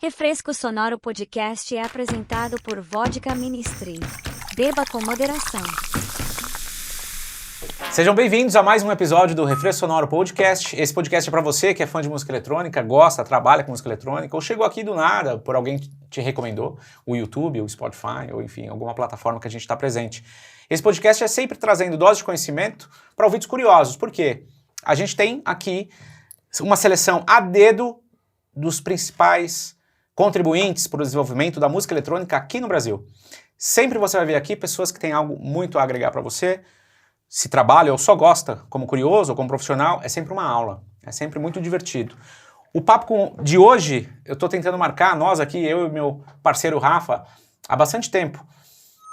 Refresco Sonoro Podcast é apresentado por Vodka Ministry. Beba com moderação. Sejam bem-vindos a mais um episódio do Refresco Sonoro Podcast. Esse podcast é para você que é fã de música eletrônica, gosta, trabalha com música eletrônica, ou chegou aqui do nada por alguém que te recomendou, o YouTube, o Spotify, ou enfim, alguma plataforma que a gente está presente. Esse podcast é sempre trazendo doses de conhecimento para ouvidos curiosos. Por quê? A gente tem aqui uma seleção a dedo dos principais contribuintes para o desenvolvimento da música eletrônica aqui no Brasil. Sempre você vai ver aqui pessoas que têm algo muito a agregar para você. Se trabalha ou só gosta como curioso ou como profissional, é sempre uma aula. É sempre muito divertido. O papo de hoje, eu estou tentando marcar, nós aqui, eu e meu parceiro Rafa, há bastante tempo.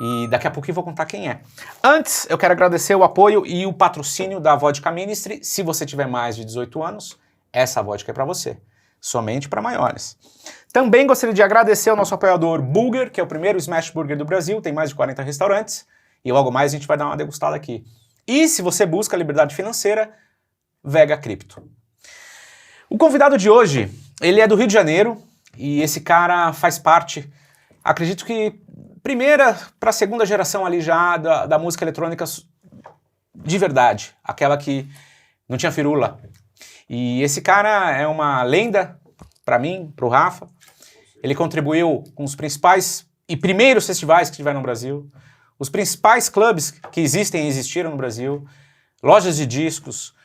E daqui a pouquinho eu vou contar quem é. Antes, eu quero agradecer o apoio e o patrocínio da Vodka Ministry. Se você tiver mais de 18 anos, essa vodka é para você. Somente para maiores. Também gostaria de agradecer ao nosso apoiador Burger, que é o primeiro Smash Burger do Brasil, tem mais de 40 restaurantes, e logo mais a gente vai dar uma degustada aqui. E se você busca liberdade financeira, Vega Cripto. O convidado de hoje, ele é do Rio de Janeiro, e esse cara faz parte, acredito que primeira para segunda geração ali já da música eletrônica de verdade, aquela que não tinha firula. E esse cara é uma lenda para mim, para o Rafa. Ele contribuiu com os principais e primeiros festivais que tiveram no Brasil, os principais clubes que existem e existiram no Brasil, lojas de discos,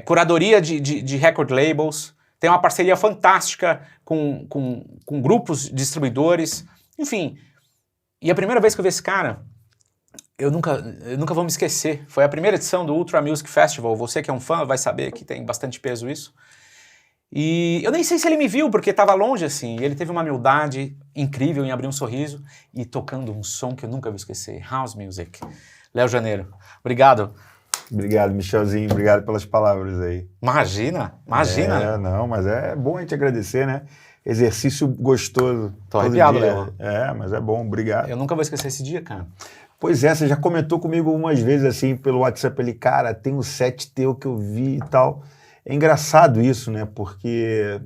curadoria de record labels, tem uma parceria fantástica com grupos distribuidores, enfim. E a primeira vez que eu vi esse cara, eu nunca vou me esquecer. Foi a primeira edição do Ultra Music Festival. Você que é um fã vai saber que tem bastante peso isso. E eu nem sei se ele me viu, porque estava longe assim. Ele teve uma humildade incrível em abrir um sorriso e tocando um som que eu nunca vou esquecer. House Music. Léo Janeiro. Obrigado. Obrigado, Michelzinho. Obrigado pelas palavras aí. Imagina. Não, mas é bom a gente agradecer, né? Exercício gostoso. Tô arrepiado, Léo. Mas é bom, obrigado. Eu nunca vou esquecer esse dia, cara. Pois é, você já comentou comigo umas vezes assim pelo WhatsApp ali, cara, tem um set teu que eu vi e tal. É engraçado isso, né? Porque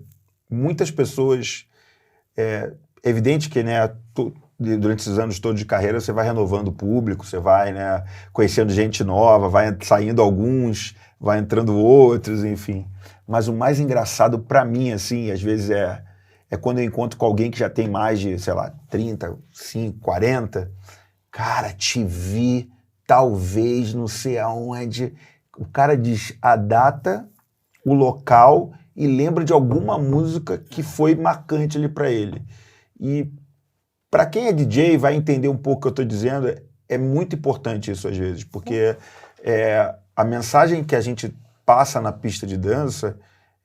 muitas pessoas, é evidente que, né, durante esses anos todos de carreira você vai renovando o público, você vai, né, conhecendo gente nova, vai saindo alguns, vai entrando outros, enfim. Mas o mais engraçado pra mim, assim, às vezes é quando eu encontro com alguém que já tem mais de, sei lá, 35, 40... Cara, te vi, talvez, não sei aonde. O cara diz a data, o local e lembra de alguma música que foi marcante ali para ele. E para quem é DJ vai entender um pouco o que eu estou dizendo, é muito importante isso às vezes, porque a mensagem que a gente passa na pista de dança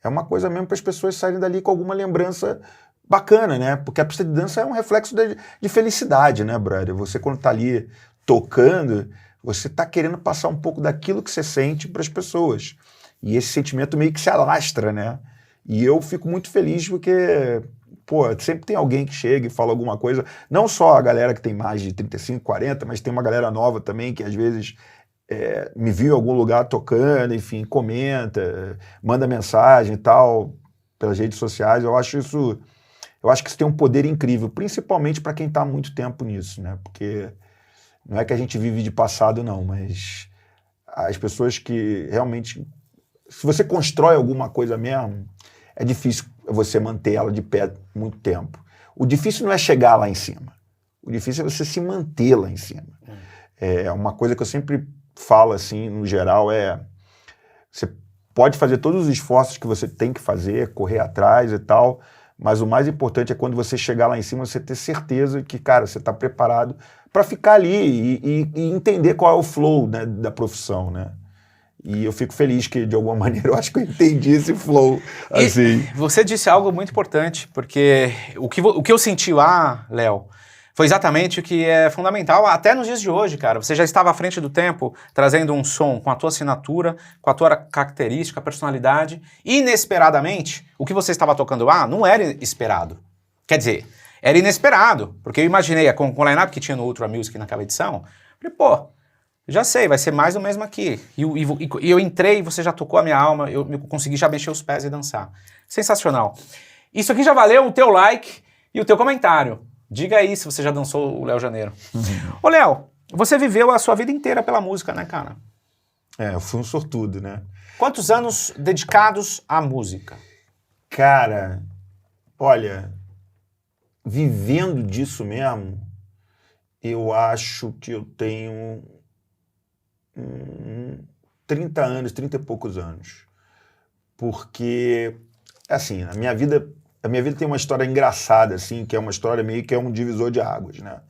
é uma coisa mesmo para as pessoas saírem dali com alguma lembrança bacana, né? Porque a pista de dança é um reflexo de felicidade, né, brother? Você, quando tá ali tocando, você tá querendo passar um pouco daquilo que você sente para as pessoas. E esse sentimento meio que se alastra, né? E eu fico muito feliz porque, pô, sempre tem alguém que chega e fala alguma coisa. Não só a galera que tem mais de 35, 40, mas tem uma galera nova também que às vezes me viu em algum lugar tocando, enfim, comenta, manda mensagem e tal, pelas redes sociais. Eu acho que isso tem um poder incrível, principalmente para quem está há muito tempo nisso, né? Porque não é que a gente vive de passado, não, mas as pessoas que realmente... Se você constrói alguma coisa mesmo, é difícil você manter ela de pé muito tempo. O difícil não é chegar lá em cima. O difícil é você se manter lá em cima. É uma coisa que eu sempre falo, assim, no geral, você pode fazer todos os esforços que você tem que fazer, correr atrás e tal, mas o mais importante é quando você chegar lá em cima, você ter certeza que, cara, você está preparado para ficar ali e entender qual é o flow, né, da profissão, né? E eu fico feliz que, de alguma maneira, eu acho que eu entendi esse flow, assim. E você disse algo muito importante, porque o que eu senti lá, Léo, foi exatamente o que é fundamental até nos dias de hoje, cara. Você já estava à frente do tempo, trazendo um som com a tua assinatura, com a tua característica, personalidade. Inesperadamente, o que você estava tocando lá não era esperado. Quer dizer, era inesperado, porque eu imaginei, com o line-up que tinha no Ultra Music naquela edição, falei, pô, já sei, vai ser mais do mesmo aqui. E eu entrei, você já tocou a minha alma, eu consegui já mexer os pés e dançar. Sensacional. Isso aqui já valeu o teu like, E o teu comentário. Diga aí se você já dançou o Léo Janeiro. Ô, Léo, você viveu a sua vida inteira pela música, né, cara? Eu fui um sortudo, né? Quantos anos dedicados à música? Cara, olha, vivendo disso mesmo, eu acho que eu tenho 30 anos, 30 e poucos anos. Porque, assim, a minha vida tem uma história engraçada, assim, que é uma história meio que é um divisor de águas, né?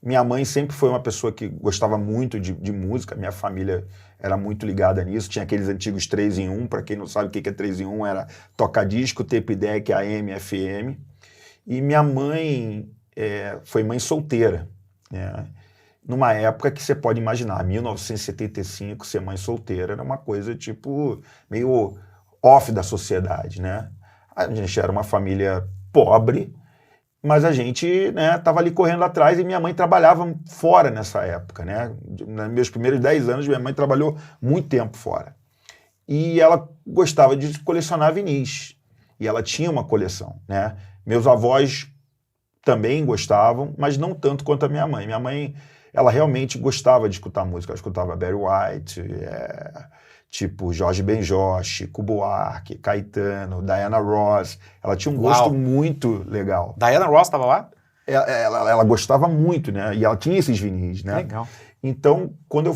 Minha mãe sempre foi uma pessoa que gostava muito de música, minha família era muito ligada nisso, tinha aqueles antigos 3 em 1, para quem não sabe o que é 3 em 1, era toca-disco, tape deck, AM, FM, e minha mãe foi mãe solteira, né? Numa época que você pode imaginar, 1975, ser mãe solteira era uma coisa, tipo, meio off da sociedade, né? A gente era uma família pobre, mas a gente, né, tava ali correndo atrás e minha mãe trabalhava fora nessa época, né? Nos meus primeiros 10 anos, minha mãe trabalhou muito tempo fora. E ela gostava de colecionar vinis. E ela tinha uma coleção, né? Meus avós também gostavam, mas não tanto quanto a minha mãe. Minha mãe, ela realmente gostava de escutar música. Ela escutava Barry White, tipo Jorge Benjó, Chico Buarque, Caetano, Diana Ross. Ela tinha um gosto muito legal. Diana Ross estava lá? Ela gostava muito, né? E ela tinha esses vinis, né? Legal. Então, quando eu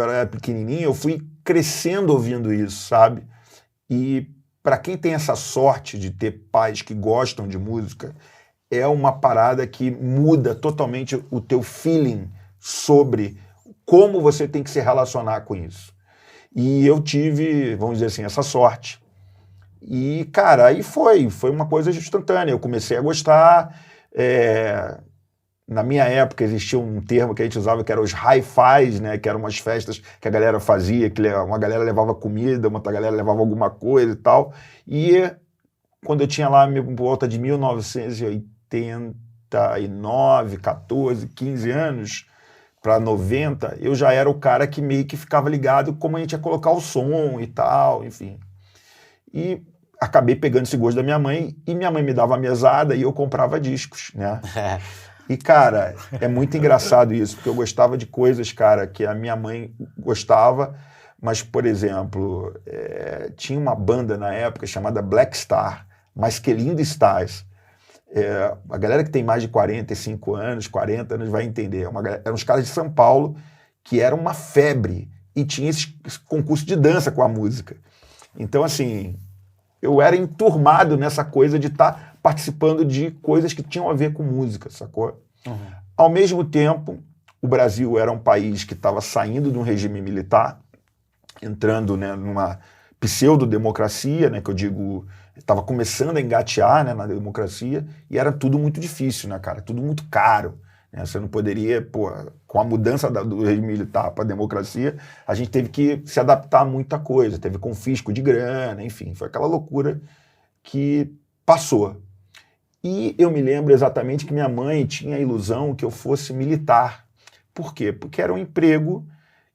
era pequenininho, eu fui crescendo ouvindo isso, sabe? E para quem tem essa sorte de ter pais que gostam de música, é uma parada que muda totalmente o teu feeling sobre como você tem que se relacionar com isso. E eu tive, vamos dizer assim, essa sorte. E, cara, aí foi uma coisa instantânea. Eu comecei a gostar. Na minha época existia um termo que a gente usava que era os hi-fis, né? Que eram umas festas que a galera fazia, que uma galera levava comida, uma outra galera levava alguma coisa e tal. E quando eu tinha lá por volta de 1989, 14, 15 anos, para 90, eu já era o cara que meio que ficava ligado como a gente ia colocar o som e tal, enfim. E acabei pegando esse gosto da minha mãe, e minha mãe me dava a mesada e eu comprava discos, né? E, cara, é muito engraçado isso, porque eu gostava de coisas, cara, que a minha mãe gostava, mas, por exemplo, tinha uma banda na época chamada Black Star, Mas Que Linda Stars. A galera que tem mais de 45 anos, 40 anos vai entender. Eram uns caras de São Paulo que era uma febre e tinha esse concurso de dança com a música. Então, assim, eu era enturmado nessa coisa de estar participando de coisas que tinham a ver com música, sacou? Uhum. Ao mesmo tempo, o Brasil era um país que estava saindo de um regime militar, entrando, né, numa pseudo-democracia, né, que eu digo, estava começando a engatear, né, na democracia, e era tudo muito difícil, né, cara? Tudo muito caro. Né? Você não poderia, com a mudança do regime militar para a democracia, a gente teve que se adaptar a muita coisa, teve confisco de grana, enfim, foi aquela loucura que passou. E eu me lembro exatamente que minha mãe tinha a ilusão que eu fosse militar. Por quê? Porque era um emprego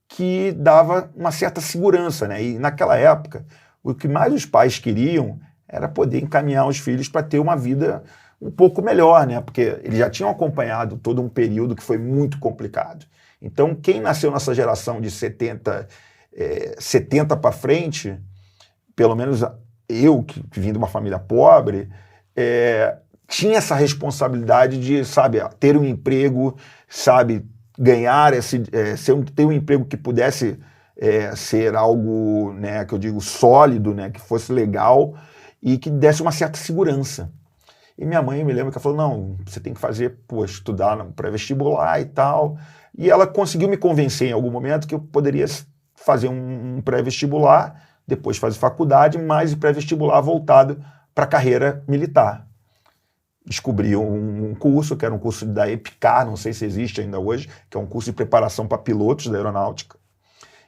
que dava uma certa segurança, né? E naquela época, o que mais os pais queriam era poder encaminhar os filhos para ter uma vida um pouco melhor, né? Porque eles já tinham acompanhado todo um período que foi muito complicado. Então, quem nasceu nessa geração de 70 para frente, pelo menos eu, que vim de uma família pobre, tinha essa responsabilidade de, sabe, ter um emprego, sabe, ganhar ter um emprego que pudesse ser algo, né, que eu digo sólido, né, que fosse legal e que desse uma certa segurança. E minha mãe, me lembra que ela falou, não, você tem que fazer, estudar no pré-vestibular e tal. E ela conseguiu me convencer em algum momento que eu poderia fazer um pré-vestibular, depois fazer faculdade, mas pré-vestibular voltado para a carreira militar. Descobri um curso, que era um curso da EPICAR, não sei se existe ainda hoje, que é um curso de preparação para pilotos da aeronáutica.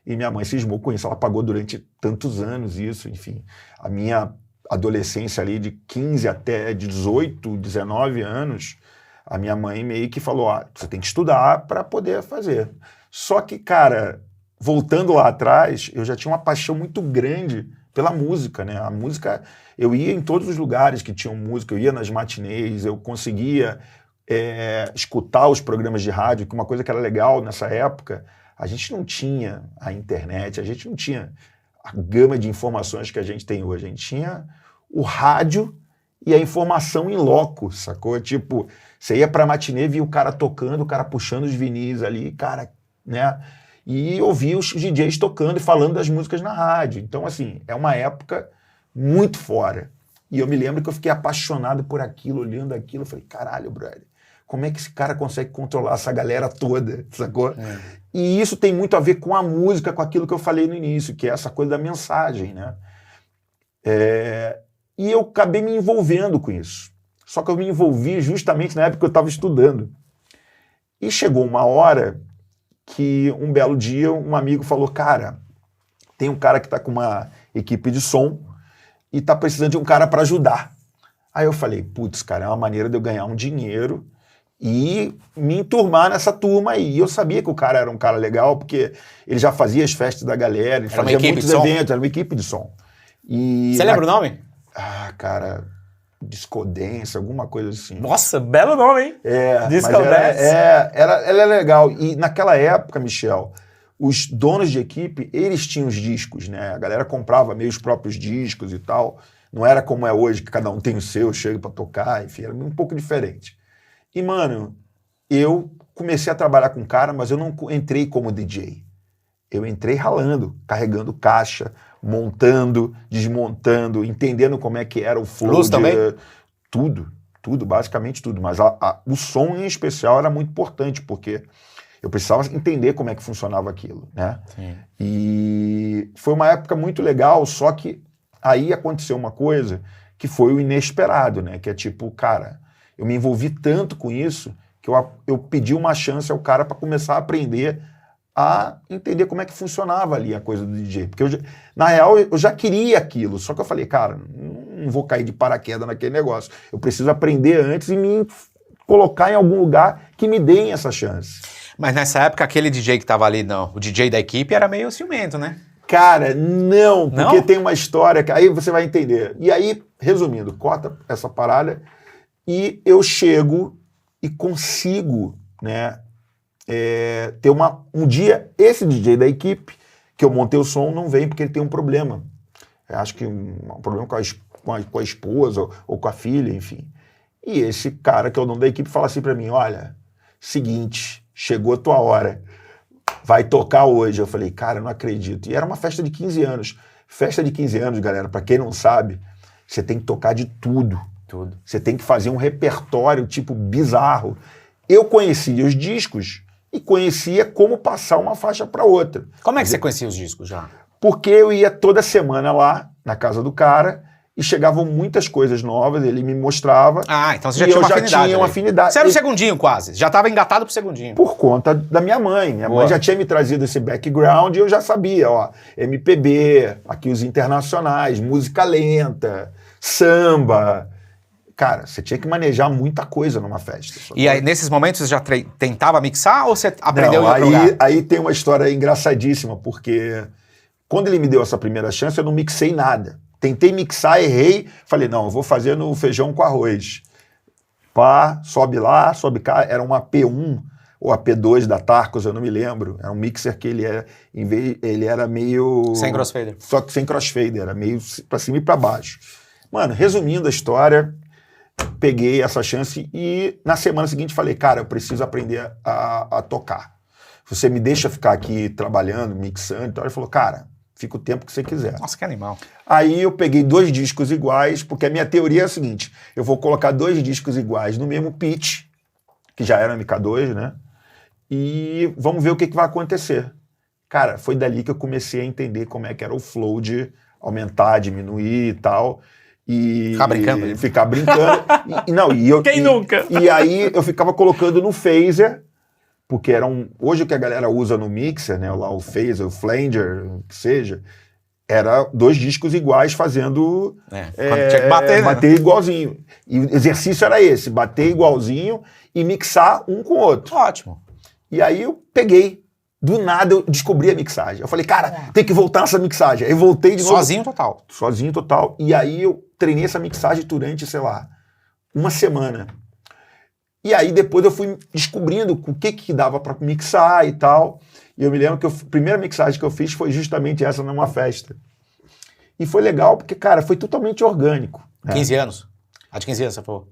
E minha mãe cismou com isso, ela pagou durante tantos anos isso, enfim. A minha adolescência ali de 15 até 18, 19 anos, a minha mãe meio que falou, você tem que estudar para poder fazer. Só que, cara, voltando lá atrás, eu já tinha uma paixão muito grande pela música, né? A música, eu ia em todos os lugares que tinham música, eu ia nas matinês, eu conseguia escutar os programas de rádio, que uma coisa que era legal nessa época, a gente não tinha a internet, a gente não tinha a gama de informações que a gente tem hoje, a gente tinha o rádio e a informação em loco, sacou? Tipo, você ia pra matinê, via o cara tocando, o cara puxando os vinis ali, cara, né? E ouvia os DJs tocando e falando das músicas na rádio. Então, assim, é uma época muito fora. E eu me lembro que eu fiquei apaixonado por aquilo, olhando aquilo, eu falei, caralho, brother, como é que esse cara consegue controlar essa galera toda, sacou? E isso tem muito a ver com a música, com aquilo que eu falei no início, que é essa coisa da mensagem, né? E eu acabei me envolvendo com isso. Só que eu me envolvi justamente na época que eu estava estudando. E chegou uma hora que, um belo dia, um amigo falou, cara, tem um cara que está com uma equipe de som e está precisando de um cara para ajudar. Aí eu falei, putz, cara, é uma maneira de eu ganhar um dinheiro e me enturmar nessa turma aí. E eu sabia que o cara era um cara legal, porque ele já fazia as festas da galera, ele fazia muitos eventos, era uma equipe de som. E você lembra o nome? Ah, cara, Discodência, alguma coisa assim. Nossa, belo nome, hein? Discodência. Ela é legal. E naquela época, Michel, os donos de equipe, eles tinham os discos, né? A galera comprava meio os próprios discos e tal. Não era como é hoje, que cada um tem o seu, chega pra tocar, enfim, era um pouco diferente. E, mano, eu comecei a trabalhar com o cara, mas eu não entrei como DJ. Eu entrei ralando, carregando caixa, montando, desmontando, entendendo como é que era o flow. Luz também? Tudo, basicamente tudo. Mas o som em especial era muito importante, porque eu precisava entender como é que funcionava aquilo, né? Sim. E foi uma época muito legal, só que aí aconteceu uma coisa que foi o inesperado, né? Que é tipo, cara, eu me envolvi tanto com isso que eu pedi uma chance ao cara para começar a aprender a entender como é que funcionava ali a coisa do DJ. Porque, na real, eu já queria aquilo, só que eu falei, cara, não vou cair de paraquedas naquele negócio. Eu preciso aprender antes e me colocar em algum lugar que me deem essa chance. Mas nessa época, aquele DJ que tava ali, não, o DJ da equipe era meio ciumento, né? Cara, não, porque tem uma história que aí você vai entender. E aí, resumindo, corta essa parada e eu chego e consigo, né, ter um dia, esse DJ da equipe, que eu montei o som, não vem porque ele tem um problema. Eu acho que um problema com a esposa ou com a filha, enfim. E esse cara, que é o dono da equipe, fala assim pra mim, olha, seguinte, chegou a tua hora, vai tocar hoje. Eu falei, cara, eu não acredito. E era uma festa de 15 anos. Festa de 15 anos, galera, pra quem não sabe, você tem que tocar de tudo. Você tem que fazer um repertório, tipo, bizarro. Eu conhecia os discos e conhecia como passar uma faixa para outra. Como é que você conhecia os discos já? Porque eu ia toda semana lá, na casa do cara, e chegavam muitas coisas novas, ele me mostrava. Ah, então você já tinha uma afinidade. Eu já tinha uma afinidade. Você era o segundinho quase, já estava engatado pro segundinho. Por conta da minha mãe. Minha mãe já tinha me trazido esse background e eu já sabia, ó, MPB, aqui os internacionais, música lenta, samba. Cara, você tinha que manejar muita coisa numa festa. E aí, nesses momentos, você já tentava mixar ou você aprendeu a jogar? Aí tem uma história engraçadíssima, porque quando ele me deu essa primeira chance, eu não mixei nada. Tentei mixar, errei, falei, não, eu vou fazer no feijão com arroz. Pá, sobe lá, sobe cá, era uma P1 ou a P2 da Tarcos, eu não me lembro. Era um mixer que ele era meio... Sem crossfader. Só que sem crossfader, era meio pra cima e pra baixo. Mano, resumindo a história, peguei essa chance e na semana seguinte falei, cara, eu preciso aprender a tocar. Você me deixa ficar aqui trabalhando, mixando? Então ele falou, cara, fica o tempo que você quiser. Nossa, que animal. Aí eu peguei 2 discos iguais, porque a minha teoria é a seguinte, eu vou colocar 2 discos iguais no mesmo pitch, que já era MK2, né? E vamos ver o que vai acontecer. Cara, foi dali que eu comecei a entender como é que era o flow de aumentar, diminuir e tal. E ficar brincando. Quem nunca? E aí eu ficava colocando no phaser, porque hoje o que a galera usa no mixer, né, lá o phaser, o flanger, o que seja, era 2 discos iguais fazendo tinha que bater igualzinho. E o exercício era esse, bater igualzinho e mixar um com o outro. Ótimo. E aí eu peguei Do nada eu descobri a mixagem. Eu falei, cara, tem que voltar nessa mixagem. Aí eu voltei de novo. Sozinho total. Sozinho total. E aí eu treinei essa mixagem durante, sei lá, uma semana. E aí depois eu fui descobrindo o que dava pra mixar e tal. E eu me lembro que a primeira mixagem que eu fiz foi justamente essa numa festa. E foi legal porque, cara, foi totalmente orgânico. 15 anos? A de 15 anos, você falou?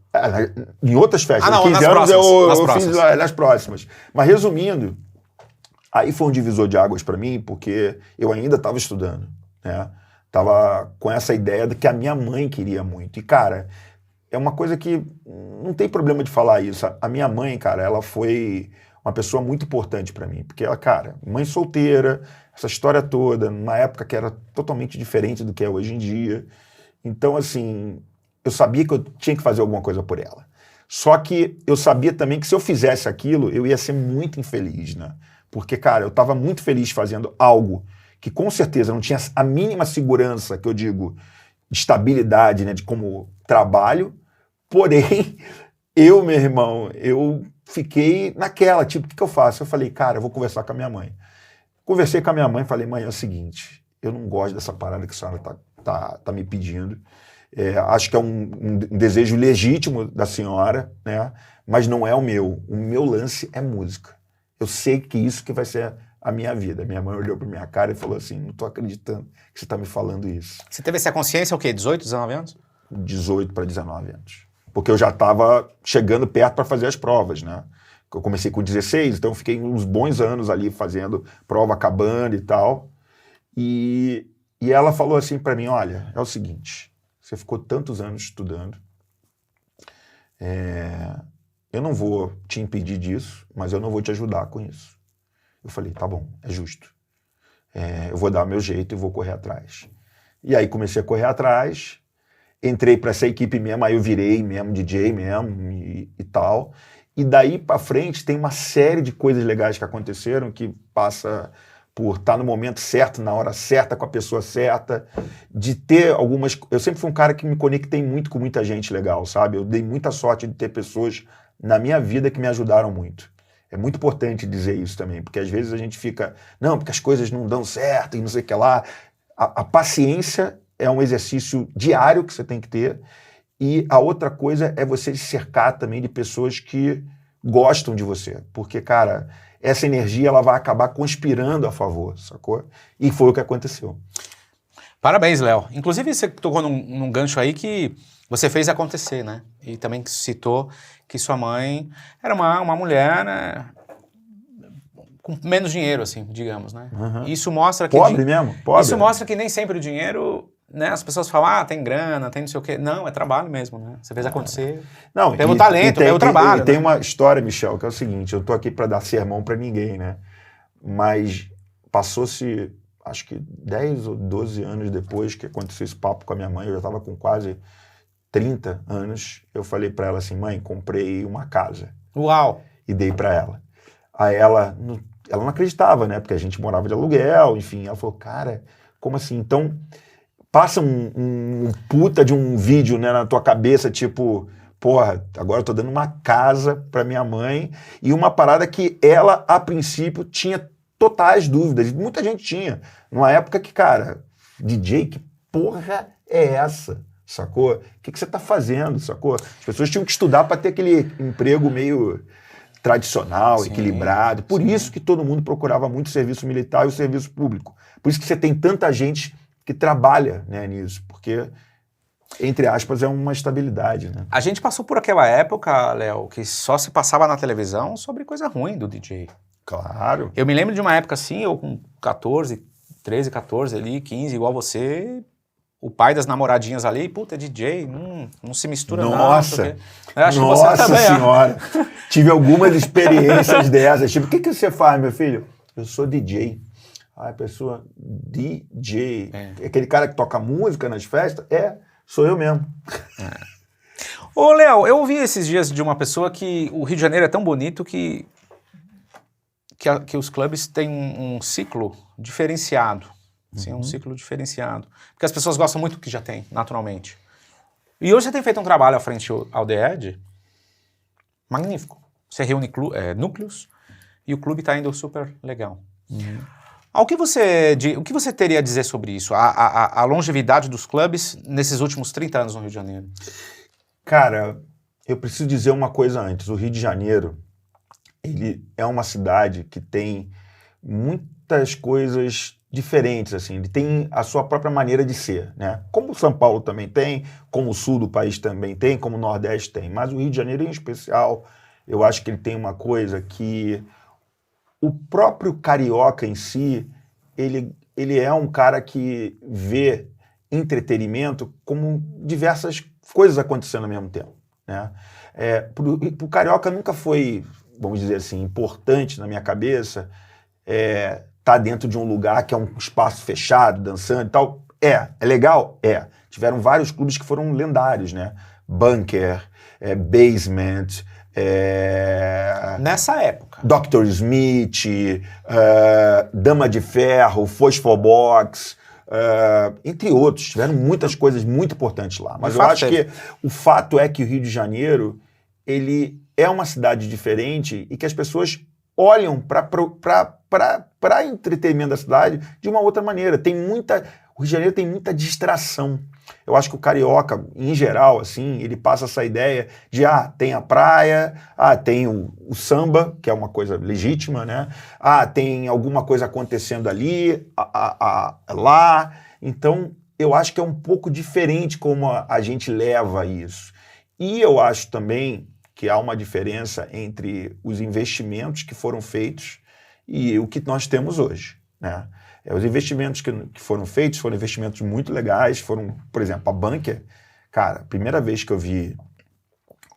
Em outras festas. Não, 15 nas anos próximas, eu nas fiz próximas. nas próximas. Mas resumindo, aí foi um divisor de águas para mim, porque eu ainda estava estudando, né? Tava com essa ideia de que a minha mãe queria muito. E, cara, é uma coisa que não tem problema de falar isso. A minha mãe, cara, ela foi uma pessoa muito importante para mim. Porque ela, cara, mãe solteira, essa história toda, numa época que era totalmente diferente do que é hoje em dia. Então, assim, eu sabia que eu tinha que fazer alguma coisa por ela. Só que eu sabia também que se eu fizesse aquilo, eu ia ser muito infeliz, né? Porque, cara, eu estava muito feliz fazendo algo que com certeza não tinha a mínima segurança, que eu digo, de estabilidade, né, de como trabalho. Porém, meu irmão, eu fiquei naquela, tipo, o que eu faço? Eu falei, cara, eu vou conversar com a minha mãe. Conversei com a minha mãe e falei, mãe, é o seguinte, eu não gosto dessa parada que a senhora tá me pedindo. Acho que é um desejo legítimo da senhora, né? Mas não é o meu. O meu lance é música. Eu sei que isso que vai ser a minha vida. Minha mãe olhou pra minha cara e falou assim, não tô acreditando que você tá me falando isso. Você teve essa consciência, o quê? 18, 19 anos? 18 para 19 anos. Porque eu já estava chegando perto para fazer as provas, né? Eu comecei com 16, então eu fiquei uns bons anos ali fazendo prova, acabando e tal. E ela falou assim para mim, olha, é o seguinte, você ficou tantos anos estudando, eu não vou te impedir disso, mas eu não vou te ajudar com isso. Eu falei, tá bom, é justo. Eu vou dar meu jeito e vou correr atrás. E aí comecei a correr atrás, entrei para essa equipe mesmo, aí eu virei mesmo DJ mesmo e tal. E daí para frente tem uma série de coisas legais que aconteceram, que passa por estar no momento certo, na hora certa, com a pessoa certa, de ter algumas... Eu sempre fui um cara que me conectei muito com muita gente legal, sabe? Eu dei muita sorte de ter pessoas na minha vida que me ajudaram muito. É muito importante dizer isso também, porque às vezes a gente fica, não, porque as coisas não dão certo e não sei o que lá. A paciência é um exercício diário que você tem que ter, e a outra coisa é você se cercar também de pessoas que gostam de você, porque, cara, essa energia ela vai acabar conspirando a favor, sacou? E foi o que aconteceu. Parabéns, Léo. Inclusive, você tocou num gancho aí que você fez acontecer, né? E também citou que sua mãe era uma mulher, né, com menos dinheiro, assim, digamos, né? Uhum. Isso mostra que... Pobre mesmo? Pobre. Isso mostra que nem sempre o dinheiro... Né, as pessoas falam, tem grana, tem não sei o quê. Não, é trabalho mesmo, né? Você fez acontecer pelo talento, pelo trabalho. Tem uma história, Michel, que é o seguinte, eu tô aqui para dar sermão para ninguém, né? Mas passou-se, acho que 10 ou 12 anos depois que aconteceu esse papo com a minha mãe, eu já estava com quase 30 anos, eu falei para ela assim, mãe, comprei uma casa. Uau! E dei para ela. Aí ela não acreditava, né? Porque a gente morava de aluguel, enfim. Ela falou, cara, como assim? Então... Passa um puta de um vídeo, né, na tua cabeça, tipo, porra, agora eu tô dando uma casa pra minha mãe, e uma parada que ela, a princípio, tinha totais dúvidas, muita gente tinha, numa época que, cara, DJ, que porra é essa, sacou? O que você tá fazendo, sacou? As pessoas tinham que estudar pra ter aquele emprego meio tradicional, sim, equilibrado, por sim. Isso que todo mundo procurava muito o serviço militar e o serviço público, por isso que você tem tanta gente que trabalha, né, nisso, porque, entre aspas, é uma estabilidade, né? A gente passou por aquela época, Léo, que só se passava na televisão sobre coisa ruim do DJ. Claro. Eu me lembro de uma época assim, eu com 14, 13, 14 ali, 15, igual você, o pai das namoradinhas ali, puta, é DJ, não se mistura nada. Nossa, acho nossa que você também, senhora. Tive algumas experiências dessas, tipo, o que você faz, meu filho? Eu sou DJ. A pessoa, DJ, aquele cara que toca música nas festas, sou eu mesmo. Ô, Léo, eu ouvi esses dias de uma pessoa que o Rio de Janeiro é tão bonito que os clubes têm um ciclo diferenciado. Assim, um ciclo diferenciado. Porque as pessoas gostam muito do que já tem, naturalmente. E hoje você tem feito um trabalho à frente ao The Edge magnífico. Você reúne núcleos e o clube está indo super legal. O que você teria a dizer sobre isso? A longevidade dos clubes nesses últimos 30 anos no Rio de Janeiro? Cara, eu preciso dizer uma coisa antes. O Rio de Janeiro, ele é uma cidade que tem muitas coisas diferentes, assim. Ele tem a sua própria maneira de ser, né? Como São Paulo também tem, como o sul do país também tem, como o Nordeste tem. Mas o Rio de Janeiro, em especial, eu acho que ele tem uma coisa que o próprio carioca em si, ele é um cara que vê entretenimento como diversas coisas acontecendo ao mesmo tempo, né? Pro carioca nunca foi, vamos dizer assim, importante na minha cabeça tá dentro de um lugar que é um espaço fechado, dançando e tal. É legal? É. Tiveram vários clubes que foram lendários, né? Bunker, Basement, nessa época. Dr. Smith, Dama de Ferro, Fosfobox, entre outros. Tiveram muitas coisas muito importantes lá. Mas eu acho que o fato é que o Rio de Janeiro, ele é uma cidade diferente e que as pessoas olham para entretenimento da cidade de uma outra maneira. O Rio de Janeiro tem muita distração. Eu acho que o carioca, em geral, assim, ele passa essa ideia de, tem a praia, tem o samba, que é uma coisa legítima, né? Tem alguma coisa acontecendo ali, lá. Então, eu acho que é um pouco diferente como a gente leva isso. E eu acho também que há uma diferença entre os investimentos que foram feitos e o que nós temos hoje, né? Os investimentos que foram feitos foram investimentos muito legais, por exemplo, a Bunker. Cara, a primeira vez que eu vi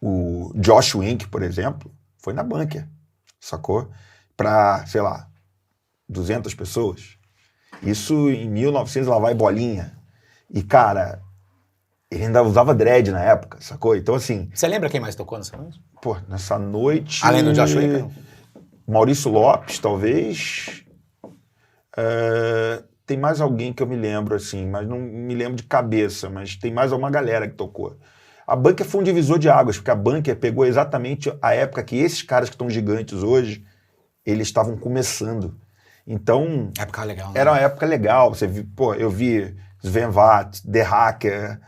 o Josh Wink, por exemplo, foi na Bunker, sacou? Para, sei lá, 200 pessoas. Isso em 1900, lá vai bolinha. E, cara, ele ainda usava dread na época, sacou? Então, assim... Você lembra quem mais tocou nessa noite? Pô, nessa noite... Além do Josh Wink? Maurício Lopes, talvez... tem mais alguém que eu me lembro, assim, mas não me lembro de cabeça, mas tem mais uma galera que tocou. A Bunker foi um divisor de águas, porque a Bunker pegou exatamente a época que esses caras que estão gigantes hoje, eles estavam começando. Então... Época legal, né? Era uma época legal. Eu vi Sven Vath, The Hacker,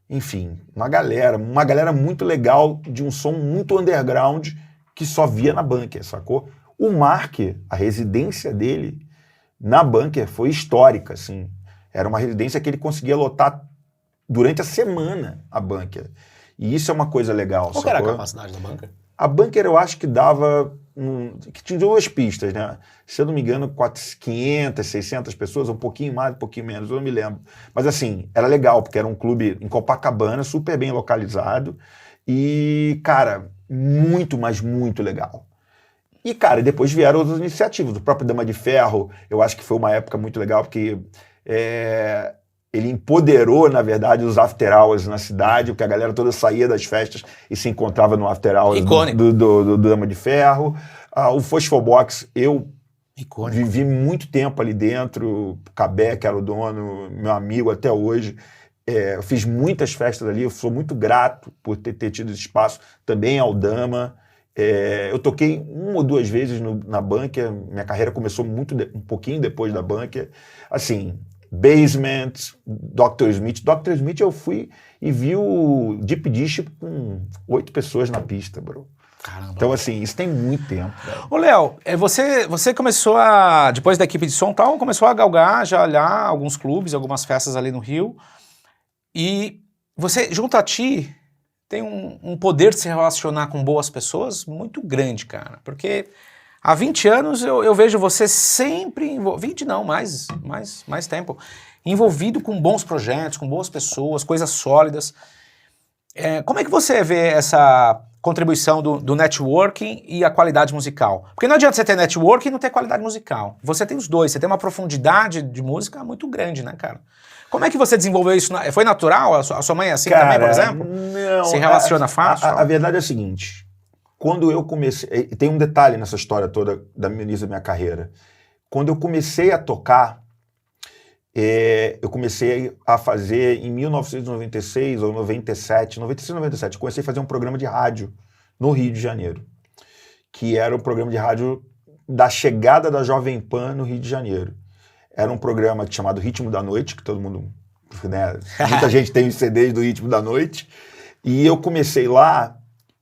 enfim, uma galera muito legal de um som muito underground que só via na Bunker, sacou? O Mark, a residência dele na Bunker foi histórica, assim. Era uma residência que ele conseguia lotar durante a semana, a Bunker. E isso é uma coisa legal, Qual era a capacidade da Bunker? A Bunker eu acho que dava... que tinha 2 pistas, né? Se eu não me engano, 500, 600 pessoas, um pouquinho mais, um pouquinho menos, eu não me lembro. Mas assim, era legal, porque era um clube em Copacabana, super bem localizado. E, cara, muito, mas muito legal. E, cara, depois vieram outras iniciativas. O próprio Dama de Ferro, eu acho que foi uma época muito legal, porque ele empoderou, na verdade, os after hours na cidade, porque a galera toda saía das festas e se encontrava no after hours do Dama de Ferro. O Fosfobox, eu vivi muito tempo ali dentro. O Cabé, que era o dono, meu amigo até hoje. Eu fiz muitas festas ali, eu sou muito grato por ter tido esse espaço, também ao Dama. Eu toquei 1 ou 2 vezes na Bunker, minha carreira começou um pouquinho depois da Bunker. Assim, Basement, Dr. Smith. Dr. Smith eu fui e vi o Deep Dish com 8 pessoas na pista, bro. Caramba. Então, assim, isso tem muito tempo. Ô, Léo, você começou depois da equipe de som tal, começou a galgar, já olhar alguns clubes, algumas festas ali no Rio. E você, junto a ti, tem um poder de se relacionar com boas pessoas muito grande, cara. Porque há 20 anos eu vejo você sempre 20 não, mais tempo, envolvido com bons projetos, com boas pessoas, coisas sólidas. Como é que você vê essa contribuição do networking e a qualidade musical? Porque não adianta você ter networking e não ter qualidade musical. Você tem os dois, você tem uma profundidade de música muito grande, né, cara? Como é que você desenvolveu isso? Foi natural? A sua mãe é assim, cara, também, por exemplo? Não. Se relaciona fácil? A verdade é a seguinte. Quando eu comecei... Tem um detalhe nessa história toda do início da minha carreira. Quando eu comecei a tocar, eu comecei a fazer em 1996 ou 97, 96, eu comecei a fazer um programa de rádio no Rio de Janeiro, que era um programa de rádio da chegada da Jovem Pan no Rio de Janeiro. Era um programa chamado Ritmo da Noite, que todo mundo, né, muita gente tem os CDs do Ritmo da Noite, e eu comecei lá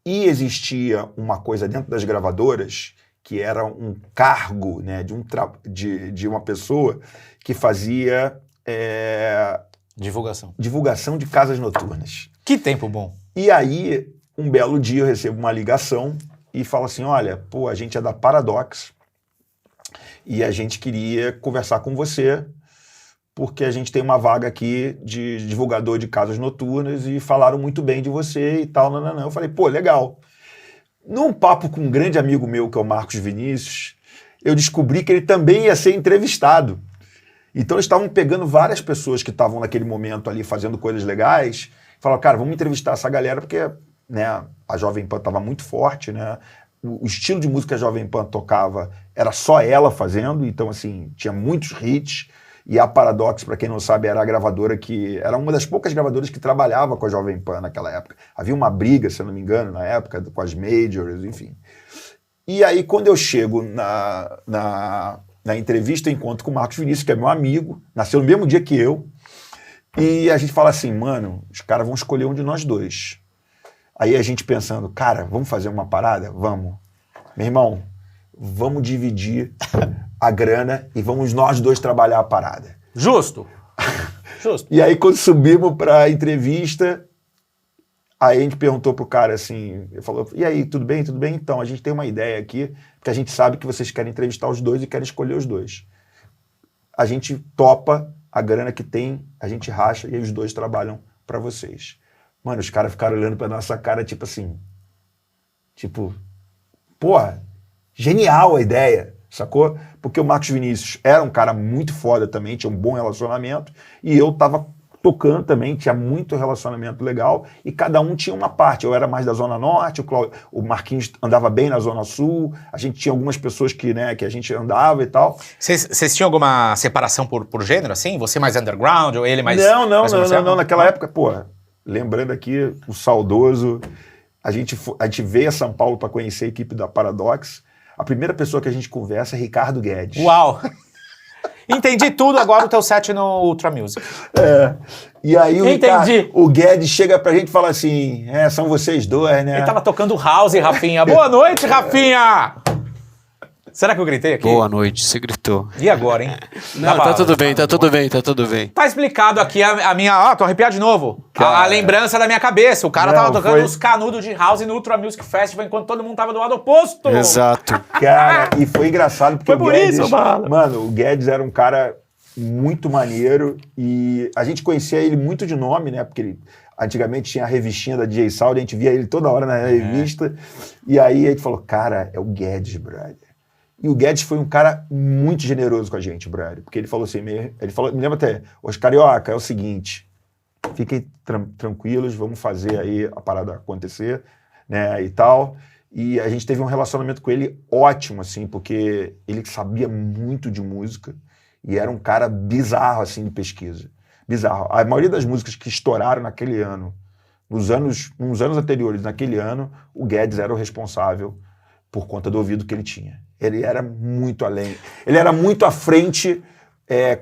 e existia uma coisa dentro das gravadoras que era um cargo, né, de uma pessoa que fazia divulgação de casas noturnas. Que tempo bom. E aí, um belo dia eu recebo uma ligação e falo assim, olha, pô, a gente é da Paradox e a gente queria conversar com você porque a gente tem uma vaga aqui de divulgador de casas noturnas e falaram muito bem de você e tal, nananã. Eu falei, pô, legal. Num papo com um grande amigo meu, que é o Marcos Vinícius, eu descobri que ele também ia ser entrevistado. Então eles estavam pegando várias pessoas que estavam naquele momento ali fazendo coisas legais, e falaram, cara, vamos entrevistar essa galera, porque, né, a Jovem Pan estava muito forte, né? O estilo de música que a Jovem Pan tocava era só ela fazendo, então assim, tinha muitos hits. E a Paradox, para quem não sabe, era a gravadora que... Era uma das poucas gravadoras que trabalhava com a Jovem Pan naquela época. Havia uma briga, se eu não me engano, na época, com as majors, enfim. E aí, quando eu chego na entrevista, eu encontro com o Marcos Vinícius, que é meu amigo, nasceu no mesmo dia que eu, e a gente fala assim, mano, os caras vão escolher um de nós dois. Aí a gente pensando, cara, vamos fazer uma parada? Vamos. Meu irmão, vamos dividir a grana e vamos nós dois trabalhar a parada. Justo. Justo. E aí, quando subimos para a entrevista, aí a gente perguntou pro cara assim, ele falou, e aí, tudo bem? Tudo bem? Então, a gente tem uma ideia aqui, porque a gente sabe que vocês querem entrevistar os dois e querem escolher os dois. A gente topa a grana que tem, a gente racha e aí os dois trabalham para vocês. Mano, os caras ficaram olhando pra nossa cara, tipo assim, porra, genial a ideia, sacou? Porque o Marcos Vinícius era um cara muito foda também, tinha um bom relacionamento, e eu tava tocando também, tinha muito relacionamento legal, e cada um tinha uma parte. Eu era mais da Zona Norte, o Marquinhos andava bem na Zona Sul, a gente tinha algumas pessoas que a gente andava e tal. Vocês tinham alguma separação por gênero, assim? Você mais underground ou ele mais... Não, naquela época, porra, lembrando aqui, o saudoso, a gente veio a São Paulo para conhecer a equipe da Paradox. A primeira pessoa que a gente conversa é Ricardo Guedes. Uau! Entendi tudo agora o teu set no Ultra Music. E aí o Guedes chega pra gente e fala assim, são vocês dois, né? Ele tava tocando house, Rafinha. Boa noite, Rafinha! Será que eu gritei aqui? Boa noite, você gritou. E agora, hein? Não, tá tudo bem, tá tudo bem, tá tudo bem. Tá explicado aqui a minha... Ó, tô arrepiado de novo. A lembrança da minha cabeça. O cara tava tocando os canudos de house no Ultra Music Festival enquanto todo mundo tava do lado oposto. Exato. Cara, e foi engraçado porque foi por Guedes... isso, mano. Mano, o Guedes era um cara muito maneiro e a gente conhecia ele muito de nome, né? Porque ele... Antigamente tinha a revistinha da DJ Sound, a gente via ele toda hora na revista. E aí a gente falou, cara, é o Guedes, brother. E o Guedes foi um cara muito generoso com a gente, brother. Porque ele falou assim, me lembra até, os carioca, é o seguinte, fiquem tranquilos, vamos fazer aí a parada acontecer, né, e tal. E a gente teve um relacionamento com ele ótimo, assim, porque ele sabia muito de música e era um cara bizarro, assim, de pesquisa. Bizarro. A maioria das músicas que estouraram naquele ano, nos anos anteriores, naquele ano, o Guedes era o responsável por conta do ouvido que ele tinha. Ele era muito além. Ele era muito à frente,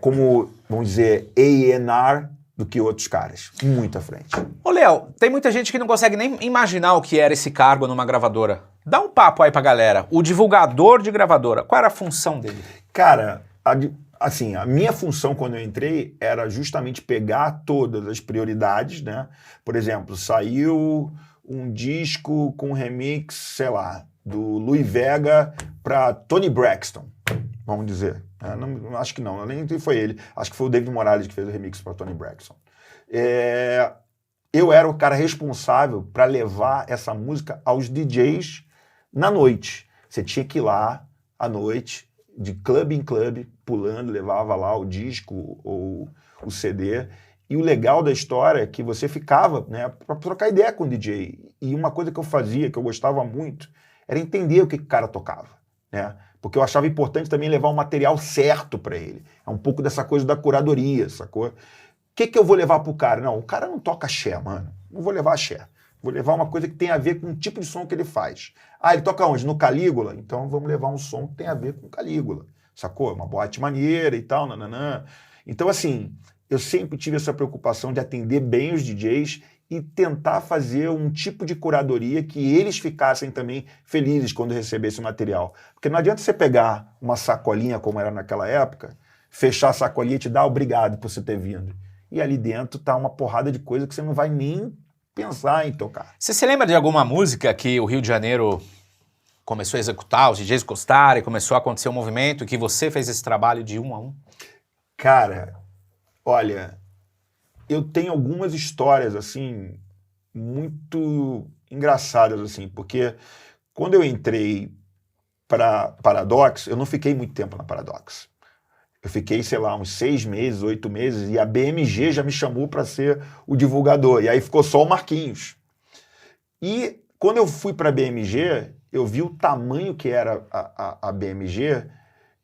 como, vamos dizer, A&R do que outros caras. Muito à frente. Ô, Léo, tem muita gente que não consegue nem imaginar o que era esse cargo numa gravadora. Dá um papo aí pra galera. O divulgador de gravadora, qual era a função dele? Cara, assim, a minha função quando eu entrei era justamente pegar todas as prioridades, né? Por exemplo, saiu um disco com remix, sei lá, do Louis Vega para Tony Braxton, vamos dizer. Não, acho que não, nem foi ele. Acho que foi o David Morales que fez o remix para Tony Braxton. Eu era o cara responsável para levar essa música aos DJs na noite. Você tinha que ir lá à noite, de clube em clube, pulando, levava lá o disco ou o CD. E o legal da história é que você ficava, né, para trocar ideia com o DJ. E uma coisa que eu fazia, que eu gostava muito, era entender o que o cara tocava, né? Porque eu achava importante também levar o material certo para ele. É um pouco dessa coisa da curadoria, sacou? O que eu vou levar pro cara? Não, o cara não toca axé, mano. Não vou levar axé. Vou levar uma coisa que tem a ver com o tipo de som que ele faz. Ah, ele toca onde? No Calígula? Então vamos levar um som que tem a ver com Calígula. Sacou? Uma boate maneira e tal, nananã. Então, assim, eu sempre tive essa preocupação de atender bem os DJs e tentar fazer um tipo de curadoria que eles ficassem também felizes quando recebessem o material. Porque não adianta você pegar uma sacolinha, como era naquela época, fechar a sacolinha e te dar obrigado por você ter vindo. E ali dentro tá uma porrada de coisa que você não vai nem pensar em tocar. Você se lembra de alguma música que o Rio de Janeiro começou a executar, os DJs gostaram e começou a acontecer um movimento, que você fez esse trabalho de um a um? Cara, olha, eu tenho algumas histórias, assim, muito engraçadas, assim, porque quando eu entrei para Paradox, eu não fiquei muito tempo na Paradox. Eu fiquei, sei lá, uns 6 meses, 8 meses, e a BMG já me chamou para ser o divulgador, e aí ficou só o Marquinhos. E quando eu fui para a BMG, eu vi o tamanho que era a BMG,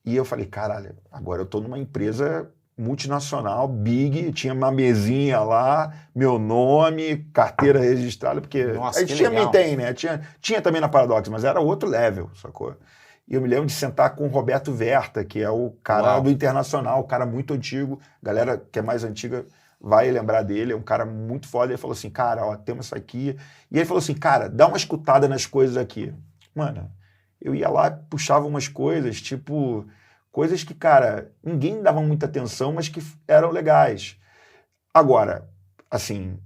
e eu falei, caralho, agora eu estou numa empresa multinacional, big, tinha uma mesinha lá, meu nome, carteira registrada, porque Nossa, a gente que legal. também tem, né? Tinha também na Paradox, mas era outro level, sacou? E eu me lembro de sentar com o Roberto Verta, que é o cara Uau. do Internacional, um cara muito antigo, galera que é mais antiga vai lembrar dele, é um cara muito foda. Ele falou assim, cara, ó, temos isso aqui. E ele falou assim, cara, dá uma escutada nas coisas aqui. Mano, eu ia lá, puxava umas coisas, tipo, coisas que, cara, ninguém dava muita atenção, mas que eram legais. Agora, assim,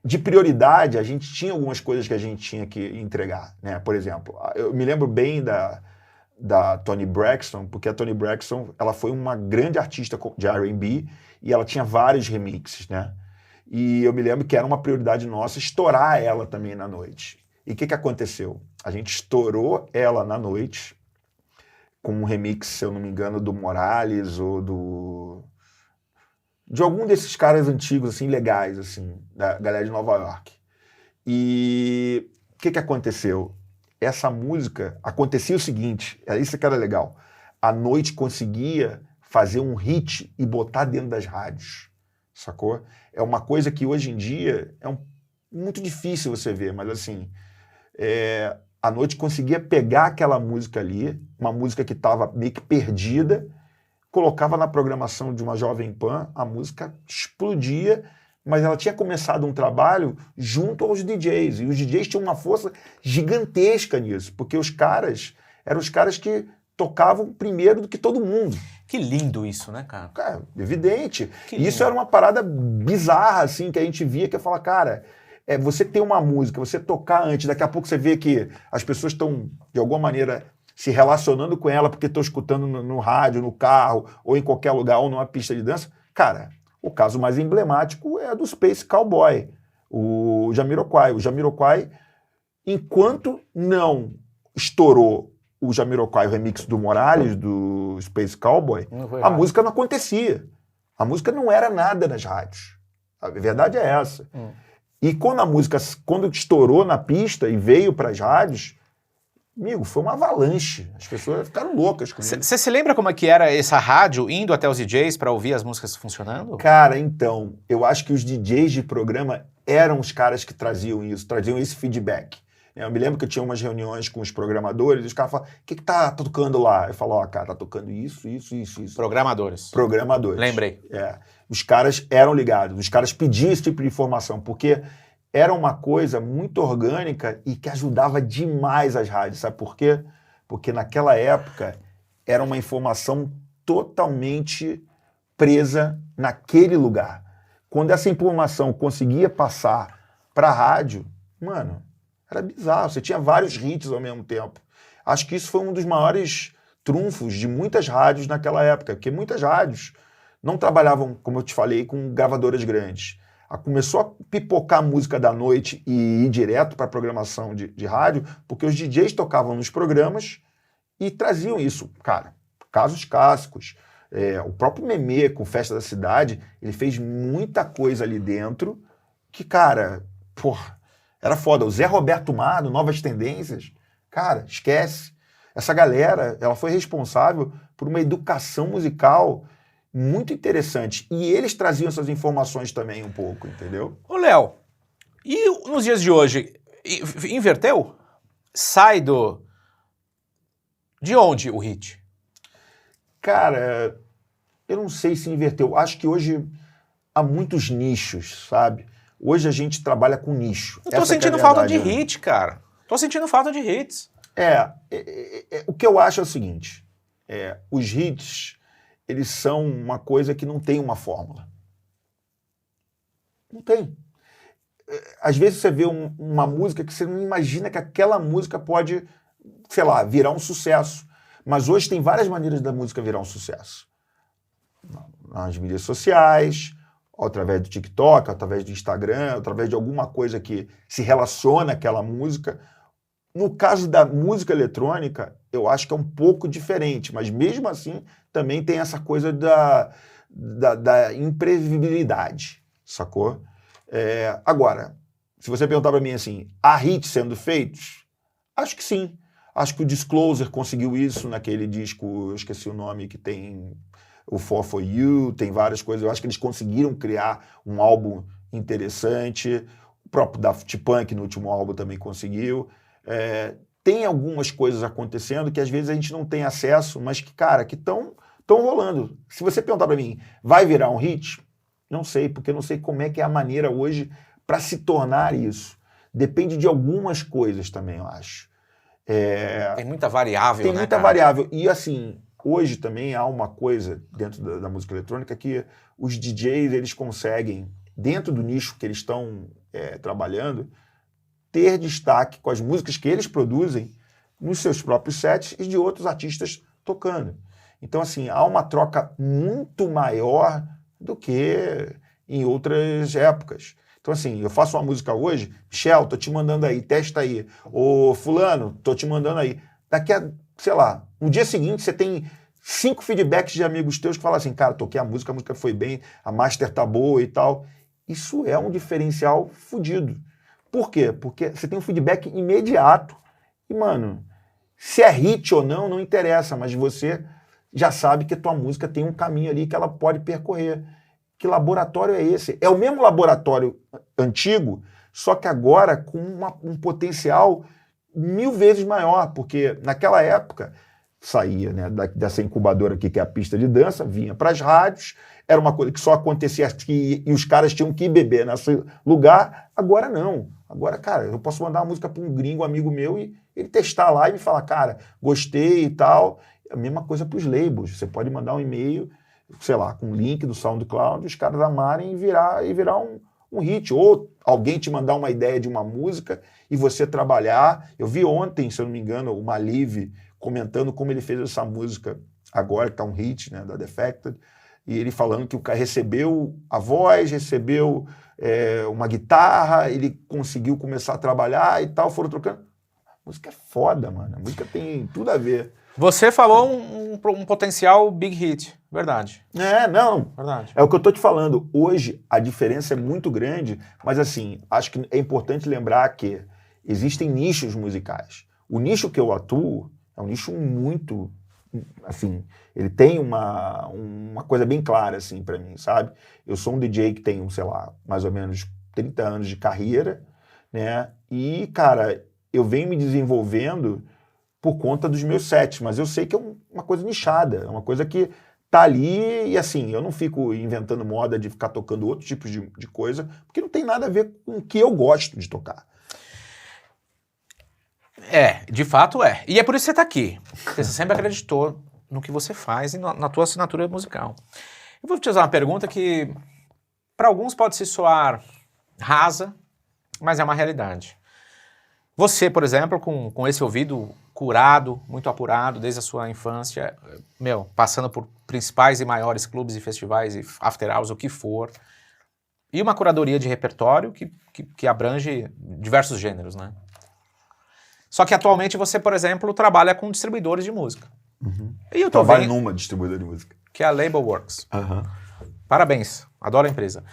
de prioridade, a gente tinha algumas coisas que a gente tinha que entregar, né? Por exemplo, eu me lembro bem da Toni Braxton, porque a Toni Braxton, ela foi uma grande artista de R&B e ela tinha vários remixes, né? E eu me lembro que era uma prioridade nossa estourar ela também na noite. E o que aconteceu? A gente estourou ela na noite com um remix, se eu não me engano, do Morales ou de algum desses caras antigos, assim, legais, assim, da galera de Nova York. E o que aconteceu? Essa música, acontecia o seguinte, isso que era legal, a noite conseguia fazer um hit e botar dentro das rádios, sacou? É uma coisa que hoje em dia é muito difícil você ver, mas assim, a noite conseguia pegar aquela música ali, uma música que estava meio que perdida, colocava na programação de uma Jovem Pan, a música explodia, mas ela tinha começado um trabalho junto aos DJs, e os DJs tinham uma força gigantesca nisso, porque os caras eram os caras que tocavam primeiro do que todo mundo. Que lindo isso, né, cara? Cara, evidente. Que Isso lindo. era uma parada bizarra, assim, que a gente via, que eu falava, cara, você ter uma música, você tocar antes, daqui a pouco você vê que as pessoas estão, de alguma maneira, se relacionando com ela porque estão escutando no rádio, no carro, ou em qualquer lugar, ou numa pista de dança. Cara, o caso mais emblemático é do Space Cowboy, o Jamiroquai. O Jamiroquai, enquanto não estourou o Jamiroquai, o remix do Morales, do Space Cowboy, a música não acontecia. A música não era nada nas rádios. A verdade é essa. E quando estourou na pista e veio para as rádios, amigo, foi uma avalanche. As pessoas ficaram loucas com isso. Você se lembra como é que era essa rádio indo até os DJs para ouvir as músicas funcionando? Cara, então, eu acho que os DJs de programa eram os caras que traziam isso, traziam esse feedback. Eu me lembro que eu tinha umas reuniões com os programadores e os caras falavam, o que tá tocando lá? Eu falo, ó, cara, tá tocando isso. Programadores. Programadores. Lembrei. Os caras eram ligados, os caras pediam esse tipo de informação, porque era uma coisa muito orgânica e que ajudava demais as rádios. Sabe por quê? Porque naquela época era uma informação totalmente presa naquele lugar. Quando essa informação conseguia passar para a rádio, mano, era bizarro. Você tinha vários hits ao mesmo tempo. Acho que isso foi um dos maiores trunfos de muitas rádios naquela época, porque muitas rádios não trabalhavam, como eu te falei, com gravadoras grandes. Começou a pipocar a música da noite e ir direto para a programação de rádio, porque os DJs tocavam nos programas e traziam isso. Cara, casos clássicos. O próprio Memê, com Festa da Cidade, ele fez muita coisa ali dentro que, cara, porra, era foda. O Zé Roberto Mar, do Novas Tendências, cara, esquece. Essa galera, ela foi responsável por uma educação musical muito interessante. E eles traziam essas informações também um pouco, entendeu? Ô, Léo, E nos dias de hoje, inverteu? Sai do... De onde o hit? Cara, eu não sei se inverteu. Acho que hoje há muitos nichos, sabe? Hoje a gente trabalha com nicho. Eu tô Essa que é a sentindo falta de verdade, né? hit, cara. Tô sentindo falta de hits. O que eu acho é o seguinte, os hits, eles são uma coisa que não tem uma fórmula. Não tem. Às vezes você vê uma música que você não imagina que aquela música pode, sei lá, virar um sucesso. Mas hoje tem várias maneiras da música virar um sucesso. Nas mídias sociais, através do TikTok, através do Instagram, através de alguma coisa que se relaciona àquela música. No caso da música eletrônica, eu acho que é um pouco diferente, mas mesmo assim também tem essa coisa da imprevisibilidade, sacou? Agora, se você perguntar para mim assim, há hits sendo feitos? Acho que sim. Acho que o Disclosure conseguiu isso naquele disco, eu esqueci o nome, que tem o For You, tem várias coisas. Eu acho que eles conseguiram criar um álbum interessante. O próprio Daft Punk no último álbum também conseguiu. Tem algumas coisas acontecendo que às vezes a gente não tem acesso, mas que, cara, que estão rolando. Se você perguntar para mim, vai virar um hit? Não sei, porque eu não sei como é que é a maneira hoje para se tornar isso. Depende de algumas coisas também, eu acho. Tem muita variável, Tem né, muita cara? variável. E assim, hoje também há uma coisa dentro da música eletrônica que os DJs, eles conseguem, dentro do nicho que eles estão trabalhando, ter destaque com as músicas que eles produzem nos seus próprios sets e de outros artistas tocando. Então, assim, há uma troca muito maior do que em outras épocas. Então, assim, eu faço uma música hoje, Michel, tô te mandando aí, testa aí. Ô, fulano, tô te mandando aí. Daqui a, sei lá, no dia seguinte você tem 5 feedbacks de amigos teus que falam assim, cara, toquei a música foi bem, a master tá boa e tal. Isso é um diferencial fodido. Por quê? Porque você tem um feedback imediato. E, mano, se é hit ou não, não interessa, mas você já sabe que a tua música tem um caminho ali que ela pode percorrer. Que laboratório é esse? É o mesmo laboratório antigo, só que agora com um potencial 1000 vezes maior, porque naquela época saía, né, dessa incubadora aqui, que é a pista de dança, vinha para as rádios, era uma coisa que só acontecia aqui e os caras tinham que ir beber nesse lugar. Agora não. Agora, cara, eu posso mandar uma música para um gringo, amigo meu, e ele testar lá e me falar, cara, gostei e tal. A mesma coisa para os labels. Você pode mandar um e-mail, sei lá, com um link do SoundCloud, os caras amarem e virar um hit. Ou alguém te mandar uma ideia de uma música e você trabalhar. Eu vi ontem, se eu não me engano, o Maliv comentando como ele fez essa música agora, que tá um hit, né, da Defected, e ele falando que o cara recebeu a voz, recebeu uma guitarra, ele conseguiu começar a trabalhar e tal, foram trocando. A música é foda, mano. A música tem tudo a ver. Você falou um potencial big hit, verdade. Não. Verdade. É o que eu tô te falando. Hoje a diferença é muito grande, mas assim, acho que é importante lembrar que existem nichos musicais. O nicho que eu atuo é um nicho muito, assim, ele tem uma coisa bem clara, assim, pra mim, sabe? Eu sou um DJ que tem, sei lá, mais ou menos 30 anos de carreira, né? E, cara, eu venho me desenvolvendo por conta dos meus sets, mas eu sei que é uma coisa nichada, é uma coisa que tá ali e assim, eu não fico inventando moda de ficar tocando outros tipos de coisa, porque não tem nada a ver com o que eu gosto de tocar. De fato é. E é por isso que você tá aqui. Porque você sempre acreditou no que você faz e na tua assinatura musical. Eu vou te fazer uma pergunta que para alguns pode se soar rasa, mas é uma realidade. Você, por exemplo, com esse ouvido curado, muito apurado desde a sua infância, passando por principais e maiores clubes e festivais e after hours, o que for, e uma curadoria de repertório que abrange diversos gêneros, né? Só que atualmente você, por exemplo, trabalha com distribuidores de música. Uhum. E eu tô trabalho vendo numa distribuidora de música. que é a Labelworks. Uhum. Parabéns, adoro a empresa.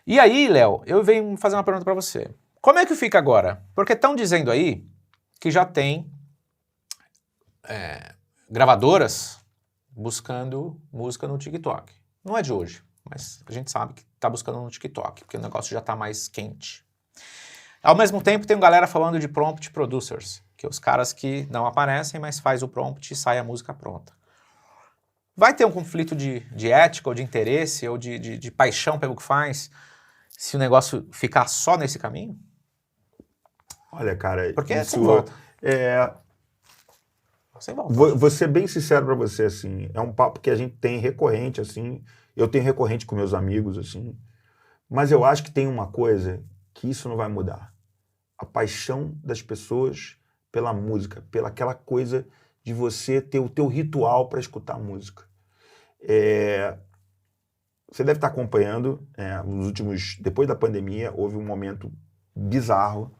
E aí, Léo, eu venho fazer uma pergunta para você. Como é que fica agora? Porque estão dizendo aí que já tem gravadoras buscando música no TikTok. Não é de hoje, mas a gente sabe que está buscando no TikTok, porque o negócio já está mais quente. Ao mesmo tempo, tem galera falando de prompt producers, que é os caras que não aparecem, mas faz o prompt e sai a música pronta. Vai ter um conflito de ética, ou de interesse, ou de paixão pelo que faz, se o negócio ficar só nesse caminho? Olha, cara, Porque isso sem volta. Sem volta. Vou ser bem sincero pra você, assim, é um papo que a gente tem recorrente, assim, eu tenho recorrente com meus amigos, assim, mas eu acho que tem uma coisa que isso não vai mudar. A paixão das pessoas pela música, pela aquela coisa de você ter o teu ritual para escutar música. Você deve estar acompanhando, nos últimos, depois da pandemia, houve um momento bizarro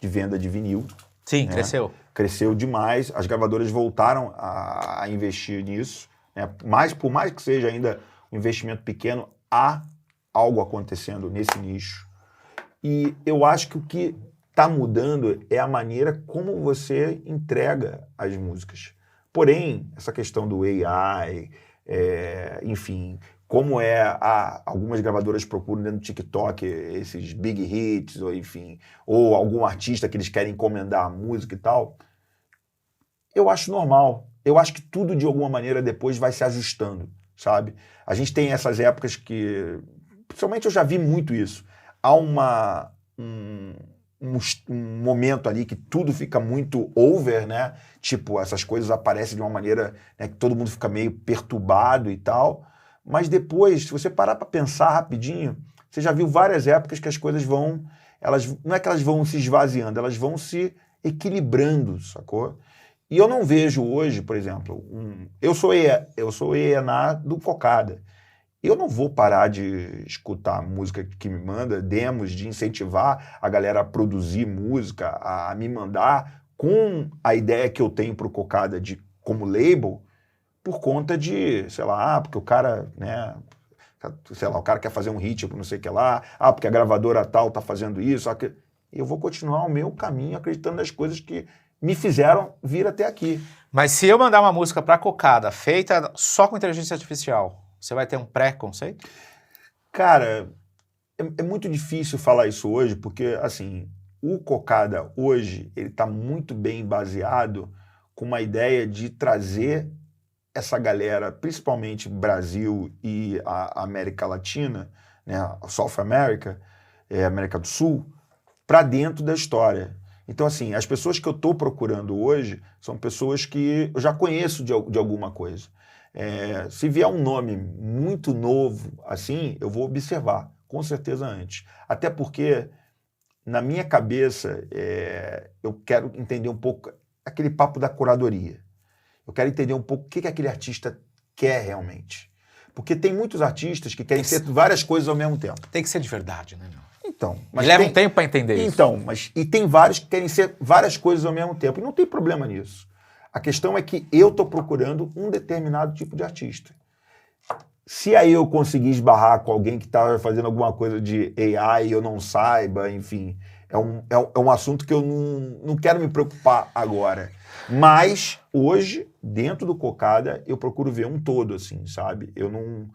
de venda de vinil. Sim, cresceu. Cresceu demais, as gravadoras voltaram a investir nisso, né? Mas, por mais que seja ainda um investimento pequeno, há algo acontecendo nesse nicho. E eu acho que o que está mudando é a maneira como você entrega as músicas. Porém, essa questão do AI, enfim, como algumas gravadoras procuram dentro do TikTok esses big hits, ou enfim, ou algum artista que eles querem encomendar a música e tal, eu acho normal. Eu acho que tudo, de alguma maneira, depois vai se ajustando, sabe? A gente tem essas épocas que, principalmente eu já vi muito isso, há um momento ali que tudo fica muito over, né? Tipo, essas coisas aparecem de uma maneira, né, que todo mundo fica meio perturbado e tal. Mas depois, se você parar para pensar rapidinho, você já viu várias épocas que as coisas vão... não é que elas vão se esvaziando, elas vão se equilibrando, sacou? E eu não vejo hoje, por exemplo, eu sou ENA do Cocada. Eu não vou parar de escutar música que me manda, demos, de incentivar a galera a produzir música, a me mandar com a ideia que eu tenho pro Cocada como label, por conta de, sei lá, porque o cara, né, sei lá, o cara quer fazer um hit, não sei o que lá, porque a gravadora tal tá fazendo isso, eu vou continuar o meu caminho acreditando nas coisas que me fizeram vir até aqui. Mas se eu mandar uma música pra Cocada, feita só com inteligência artificial, você vai ter um pré-conceito? Cara, é muito difícil falar isso hoje, porque, assim, o Cocada hoje, ele tá muito bem baseado com uma ideia de trazer essa galera, principalmente Brasil e a América Latina, né, a South America, América do Sul, para dentro da história. Então, assim, as pessoas que eu estou procurando hoje são pessoas que eu já conheço de alguma coisa. Se vier um nome muito novo, assim, eu vou observar, com certeza antes. Até porque, na minha cabeça, eu quero entender um pouco aquele papo da curadoria. Eu quero entender um pouco o que aquele artista quer realmente. Porque tem muitos artistas que querem ser várias coisas ao mesmo tempo. Tem que ser de verdade, né, meu? Então, mas leva um tempo para entender isso. Então, e tem vários que querem ser várias coisas ao mesmo tempo. E não tem problema nisso. A questão é que eu estou procurando um determinado tipo de artista. Se aí eu conseguir esbarrar com alguém que está fazendo alguma coisa de AI e eu não saiba, enfim, é um assunto que eu não quero me preocupar agora. Mas, hoje, dentro do Cocada, eu procuro ver um todo, assim, sabe? Eu não,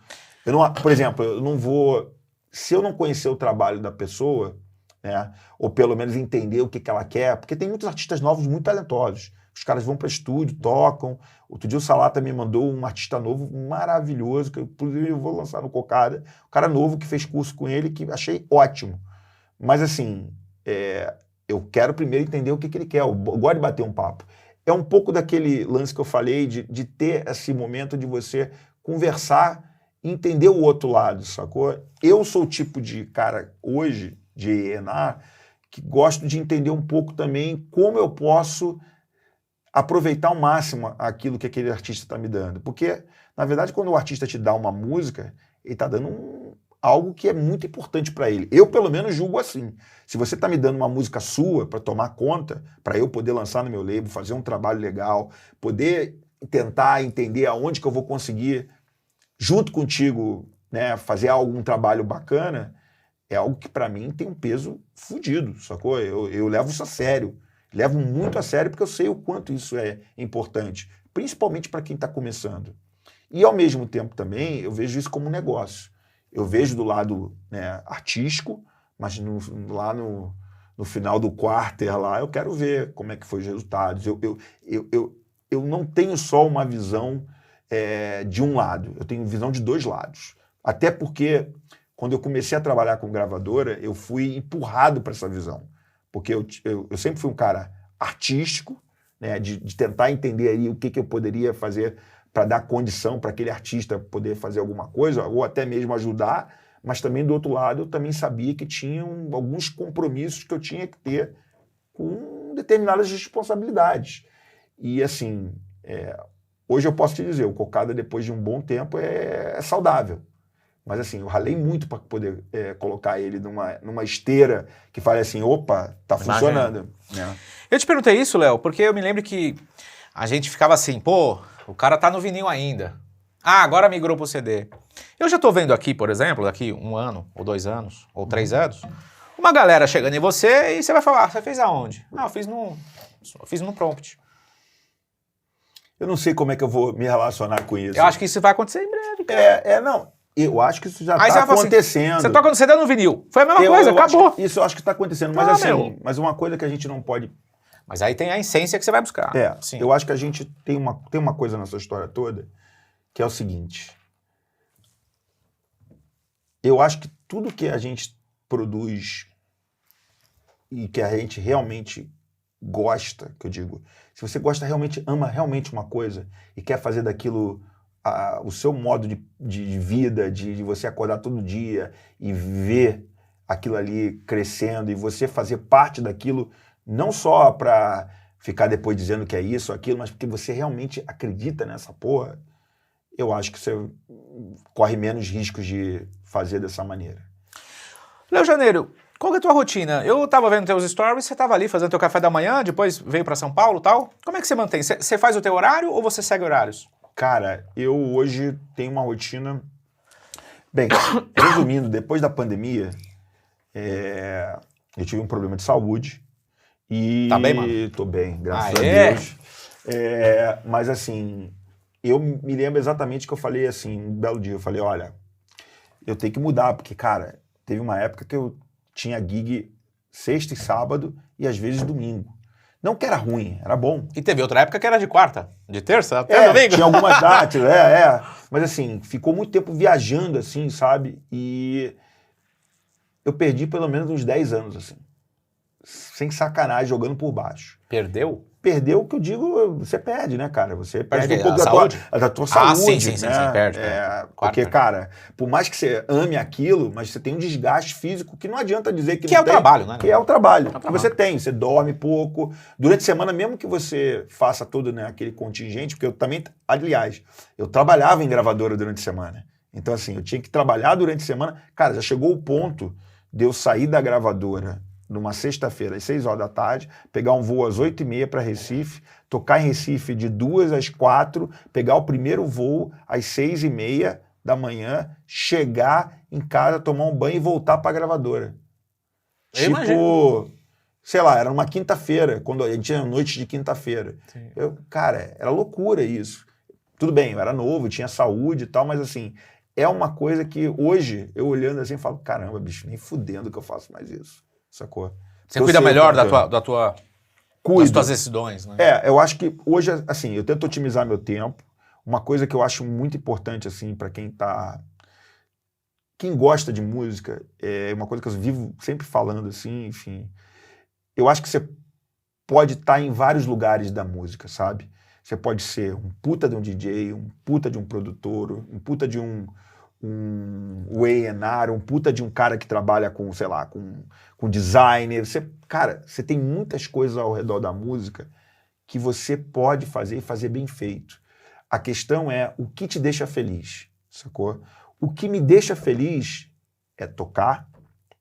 por exemplo, eu não vou... Se eu não conhecer o trabalho da pessoa, né, ou pelo menos entender o que ela quer, porque tem muitos artistas novos muito talentosos. Os caras vão para estúdio, tocam. Outro dia o Salata me mandou um artista novo maravilhoso, que inclusive eu vou lançar no Cocada. Um cara novo que fez curso com ele, que achei ótimo. Mas assim, eu quero primeiro entender o que ele quer. Eu gosto de bater um papo. É um pouco daquele lance que eu falei de ter esse momento de você conversar e entender o outro lado, sacou? Eu sou o tipo de cara hoje, de ENA, que gosto de entender um pouco também como eu posso aproveitar ao máximo aquilo que aquele artista está me dando. Porque, na verdade, quando o artista te dá uma música, ele está dando algo que é muito importante para ele. Eu, pelo menos, julgo assim. Se você está me dando uma música sua para tomar conta, para eu poder lançar no meu label, fazer um trabalho legal, poder tentar entender aonde que eu vou conseguir, junto contigo, né, fazer algum trabalho bacana, é algo que, para mim, tem um peso fodido, sacou? Eu levo isso a sério. Levo muito a sério porque eu sei o quanto isso é importante, principalmente para quem está começando. E, ao mesmo tempo, também, eu vejo isso como um negócio. Eu vejo do lado, né, artístico, mas lá no final do quarter lá, eu quero ver como é que foi os resultados. Eu não tenho só uma visão de um lado, eu tenho visão de dois lados. Até porque, quando eu comecei a trabalhar com gravadora, eu fui empurrado para essa visão. Porque eu sempre fui um cara artístico, né, de tentar entender aí o que eu poderia fazer para dar condição para aquele artista poder fazer alguma coisa, ou até mesmo ajudar, mas também do outro lado eu também sabia que tinham alguns compromissos que eu tinha que ter com determinadas responsabilidades. E assim, hoje eu posso te dizer, o Cocada depois de um bom tempo é saudável. Mas assim, eu ralei muito para poder colocar ele numa esteira que fale assim, opa, tá funcionando. Né? Eu te perguntei isso, Léo, porque eu me lembro que a gente ficava assim, pô, o cara tá no vinil ainda. Ah, agora migrou pro CD. Eu já tô vendo aqui, por exemplo, daqui 1 ano, ou 2 anos, ou 3 anos, uma galera chegando em você e você vai falar, você fez aonde? Ah, eu fiz no Prompt. Eu não sei como é que eu vou me relacionar com isso. Eu acho que isso vai acontecer em breve, cara. Não. Eu acho que isso já Aí está você fala assim, acontecendo. você toca no CD ou no vinil? Foi a mesma coisa, acabou. Isso eu acho que está acontecendo. Mas assim, mas uma coisa que a gente não pode... Mas aí tem a essência que você vai buscar. Sim. Eu acho que a gente tem uma coisa nessa história toda, que é o seguinte. Eu acho que tudo que a gente produz e que a gente realmente gosta, que eu digo, se você gosta realmente, ama realmente uma coisa e quer fazer daquilo o seu modo de vida, de você acordar todo dia e ver aquilo ali crescendo e você fazer parte daquilo, não só para ficar depois dizendo que é isso ou aquilo, mas porque você realmente acredita nessa porra, eu acho que você corre menos riscos de fazer dessa maneira. Léo Janeiro, qual que é a tua rotina? Eu tava vendo teus stories, você tava ali fazendo teu café da manhã, depois veio para São Paulo e tal. Como é que você mantém? Você faz o teu horário ou você segue horários? Cara, eu hoje tenho uma rotina... Bem, resumindo, depois da pandemia, eu tive um problema de saúde e... Tá bem, mano? Tô bem, graças a Deus. Mas assim, eu me lembro exatamente que eu falei assim, um belo dia, eu falei, olha, eu tenho que mudar, porque, cara, teve uma época que eu tinha gig sexta e sábado e às vezes domingo. Não que era ruim, era bom. E teve outra época que era de quarta, de terça até domingo. Tinha algumas datas, Mas assim, ficou muito tempo viajando, assim, sabe? E eu perdi pelo menos uns 10 anos, assim. Sem sacanagem, jogando por baixo. Perdeu? Perdeu o que eu digo, você perde, né, cara? Você perde um pouco da tua Sim, saúde. perde. Porque, cara, por mais que você ame aquilo, mas você tem um desgaste físico que não adianta dizer que não tem. Que é o trabalho, né? Que é o trabalho. Que você tem, você dorme pouco. Durante a semana, mesmo que você faça todo, né, aquele contingente, porque eu também, aliás, eu trabalhava em gravadora durante a semana. Então, assim, eu tinha que trabalhar durante a semana. Cara, já chegou o ponto de eu sair da gravadora numa sexta-feira, às 6 horas da tarde, pegar um voo às 8h30 para Recife, tocar em Recife de 2 às 4, pegar o primeiro voo às 6h30 da manhã, chegar em casa, tomar um banho e voltar para a gravadora. Sei lá, era uma quinta-feira, quando a gente tinha noite de quinta-feira. Cara, era loucura isso. Tudo bem, eu era novo, tinha saúde e tal, mas assim, é uma coisa que hoje, eu olhando assim, falo, caramba, bicho, nem fudendo que eu faço mais isso. Sacou? Você cuida melhor das tuas decisões, né? Eu acho que hoje, assim, eu tento otimizar meu tempo. Uma coisa que eu acho muito importante, assim, para quem gosta de música, é uma coisa que eu vivo sempre falando, assim, enfim. Eu acho que você pode estar em vários lugares da música, sabe? Você pode ser um puta de um DJ, um puta de um produtor, um puta de um A&R, um puta de um cara que trabalha com, sei lá, com designer. Você tem muitas coisas ao redor da música que você pode fazer e fazer bem feito. A questão é o que te deixa feliz, sacou? O que me deixa feliz é tocar,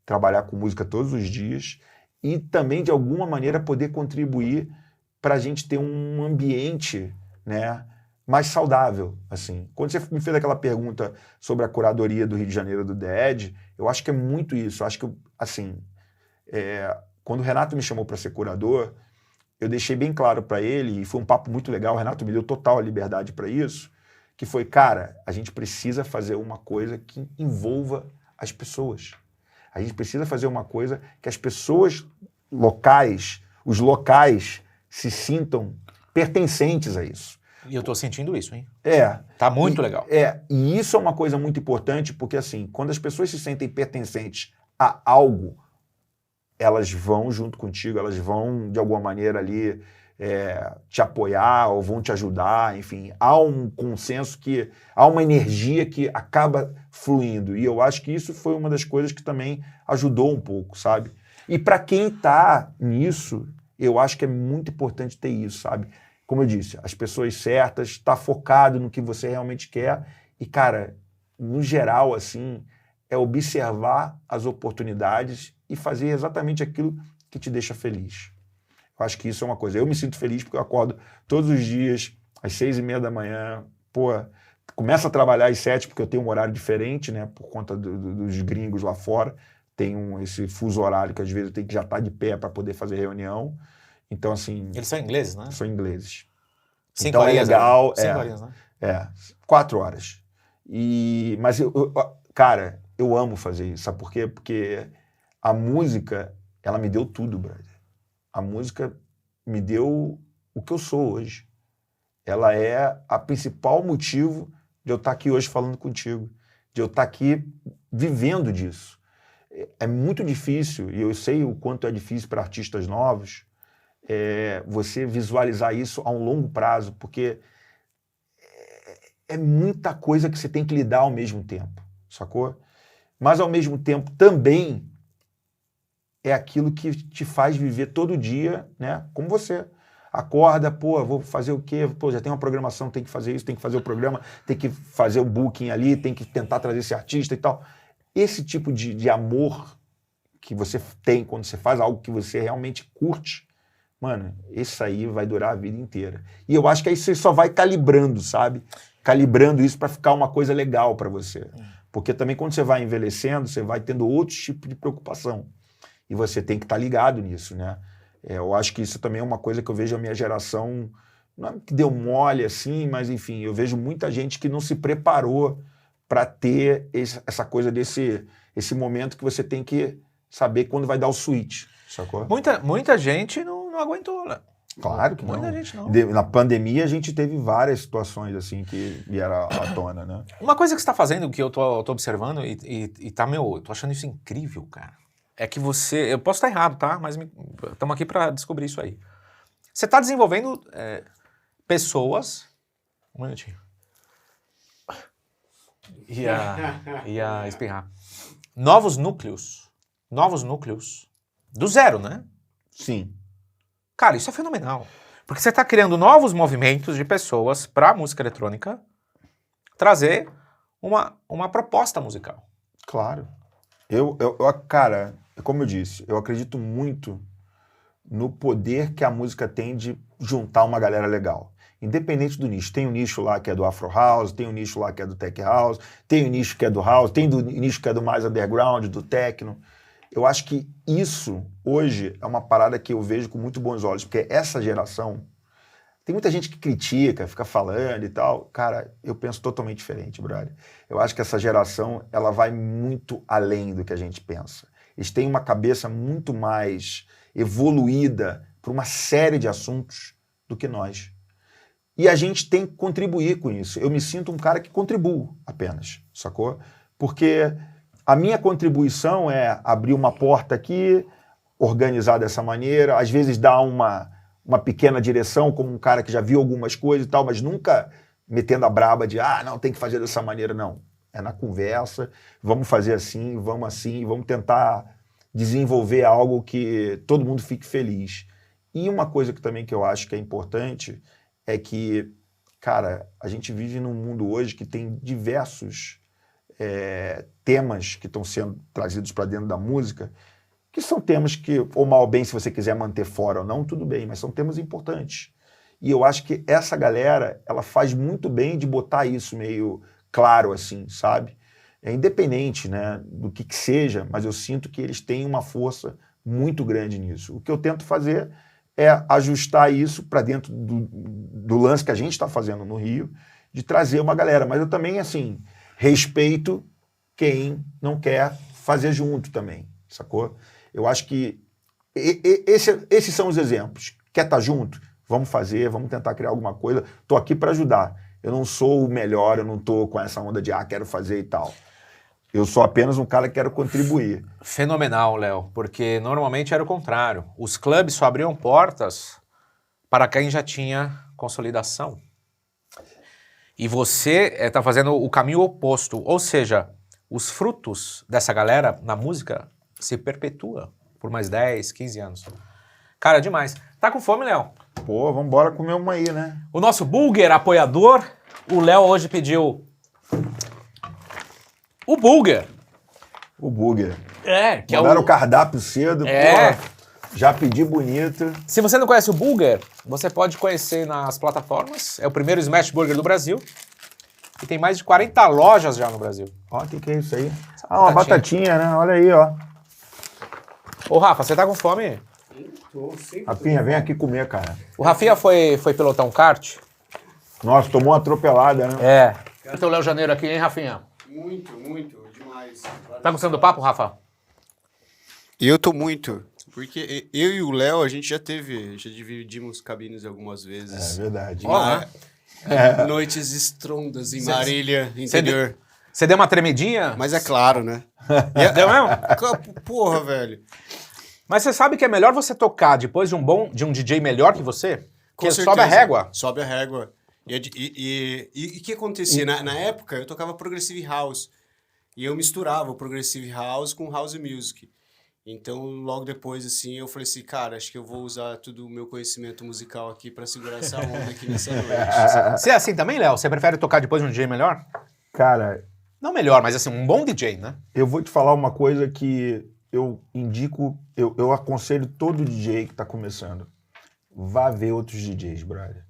trabalhar com música todos os dias e também, de alguma maneira, poder contribuir para a gente ter um ambiente, né, mais saudável, assim. Quando você me fez aquela pergunta sobre a curadoria do Rio de Janeiro do The Edge, eu acho que é muito isso. Eu acho que, assim, quando o Renato me chamou para ser curador, eu deixei bem claro para ele, e foi um papo muito legal, o Renato me deu total liberdade para isso, que foi, cara, a gente precisa fazer uma coisa que envolva as pessoas. A gente precisa fazer uma coisa que as pessoas os locais se sintam pertencentes a isso. E eu tô sentindo isso, hein? É. Tá muito legal. E isso é uma coisa muito importante, porque assim, quando as pessoas se sentem pertencentes a algo, elas vão junto contigo, elas vão, de alguma maneira ali, te apoiar ou vão te ajudar, enfim. Há um consenso há uma energia que acaba fluindo. E eu acho que isso foi uma das coisas que também ajudou um pouco, sabe? E para quem tá nisso, eu acho que é muito importante ter isso, sabe? Como eu disse, as pessoas certas, estar focado no que você realmente quer. E, cara, no geral, assim, é observar as oportunidades e fazer exatamente aquilo que te deixa feliz. Eu acho que isso é uma coisa. Eu me sinto feliz porque eu acordo todos os dias, às 6:30 da manhã, começo a trabalhar às 7 porque eu tenho um horário diferente, né, por conta dos gringos lá fora. Tem esse fuso horário que às vezes eu tenho que já estar de pé para poder fazer reunião. Então, assim... Eles são ingleses, né? São ingleses. 5 então horinhas, é legal. né? 5 horinhas, né? 4 horas. Mas, cara, eu amo fazer isso. Sabe por quê? Porque a música, ela me deu tudo, brother. A música me deu o que eu sou hoje. Ela é a principal motivo de eu estar aqui hoje falando contigo. De eu estar aqui vivendo disso. É muito difícil, e eu sei o quanto é difícil para artistas novos, você visualizar isso a um longo prazo, porque é muita coisa que você tem que lidar ao mesmo tempo, sacou? Mas ao mesmo tempo também é aquilo que te faz viver todo dia, né? Como você acorda, vou fazer o quê? Já tem uma programação, tem que fazer isso, tem que fazer o programa, tem que fazer o booking ali, tem que tentar trazer esse artista e tal. Esse tipo de amor que você tem quando você faz algo que você realmente curte, mano, esse aí vai durar a vida inteira. E eu acho que aí você só vai calibrando, sabe? Calibrando isso para ficar uma coisa legal para você. Porque também quando você vai envelhecendo, você vai tendo outros tipos de preocupação. E você tem que estar ligado nisso, né? Eu acho que isso também é uma coisa que eu vejo a minha geração, não é que deu mole assim, mas enfim, eu vejo muita gente que não se preparou para ter essa coisa esse momento que você tem que saber quando vai dar o switch, sacou? Muita gente não aguentou, né? Claro que não. Muita gente não. Na pandemia a gente teve várias situações assim que vieram à tona, né? Uma coisa que você tá fazendo, que eu tô observando e tá, eu tô achando isso incrível, cara, é que eu posso estar errado, tá? Mas estamos aqui para descobrir isso aí. Você tá desenvolvendo pessoas... Um minutinho. Ia espirrar. Novos núcleos do zero, né? Sim. Cara, isso é fenomenal. Porque você está criando novos movimentos de pessoas para a música eletrônica trazer uma proposta musical. Claro. Cara, como eu disse, eu acredito muito no poder que a música tem de juntar uma galera legal. Independente do nicho. Tem um nicho lá que é do Afro House, tem um nicho lá que é do Tech House, tem um nicho que é do House, tem um nicho que é do mais underground, do techno. Eu acho que isso, hoje, é uma parada que eu vejo com muito bons olhos, porque essa geração, tem muita gente que critica, fica falando e tal. Cara, eu penso totalmente diferente, brother. Eu acho que essa geração, ela vai muito além do que a gente pensa. Eles têm uma cabeça muito mais evoluída para uma série de assuntos do que nós. E a gente tem que contribuir com isso. Eu me sinto um cara que contribuo apenas, sacou? Porque a minha contribuição é abrir uma porta aqui, organizar dessa maneira, às vezes dar uma pequena direção, como um cara que já viu algumas coisas e tal, mas nunca metendo a braba de, não, tem que fazer dessa maneira, não. É na conversa, vamos fazer assim, vamos tentar desenvolver algo que todo mundo fique feliz. E uma coisa que também que eu acho que é importante é que, cara, a gente vive num mundo hoje que tem diversos temas que estão sendo trazidos para dentro da música, que são temas que, ou mal ou bem, se você quiser manter fora ou não, tudo bem, mas são temas importantes. E eu acho que essa galera, ela faz muito bem de botar isso meio claro assim, sabe? É independente, né, do que seja, mas eu sinto que eles têm uma força muito grande nisso. O que eu tento fazer é ajustar isso para dentro do lance que a gente está fazendo no Rio, de trazer uma galera. Mas eu também, assim, respeito quem não quer fazer junto também, sacou? Eu acho que Esses são os exemplos. Quer estar junto? Vamos fazer, vamos tentar criar alguma coisa. Tô aqui para ajudar. Eu não sou o melhor, eu não tô com essa onda de quero fazer e tal. Eu sou apenas um cara que quero contribuir. Fenomenal, Léo, porque normalmente era o contrário. Os clubes só abriam portas para quem já tinha consolidação. E você está fazendo o caminho oposto, ou seja, os frutos dessa galera na música se perpetua por mais 10, 15 anos. Cara, demais. Tá com fome, Léo? Pô, vambora comer uma aí, né? O nosso Bulger apoiador, o Léo hoje pediu o Bulger. O Burger. Que Mandaram é o cardápio cedo, É. pô, já pedi bonito. Se você não conhece o Bulger, você pode conhecer nas plataformas. É o primeiro Smash Burger do Brasil. E tem mais de 40 lojas já no Brasil. Ó, o que é isso aí? Uma batatinha, né? Olha aí, ó. Ô, Rafa, você tá com fome? Rafinha, vem aqui comer, cara. O Rafinha foi pilotar um kart? Nossa, tomou uma atropelada, né? É. Então, Léo Janeiro aqui, hein, Rafinha? Muito, demais. Tá gostando do papo, Rafa? Eu tô muito. Porque eu e o Léo, a gente já dividimos cabines algumas É vezes. verdade. Noites estrondas em Marília, interior. Você deu uma tremedinha? Mas é claro, né? Deu mesmo? Porra, velho. Mas você sabe que é melhor você tocar depois de um DJ melhor que você? Com Que certeza. sobe a régua. Sobe a régua. E o que acontecia? Na época, eu tocava Progressive House. E eu misturava o Progressive House com House Music. Então, logo depois, assim, eu falei assim, cara, acho que eu vou usar todo o meu conhecimento musical aqui pra segurar essa onda aqui nessa noite. Você é assim também, Léo? Você prefere tocar depois de um DJ melhor? Cara, Não melhor, mas assim, um bom DJ, né? eu vou te falar uma coisa que eu indico, eu aconselho todo DJ que tá começando. Vá ver outros DJs, brother.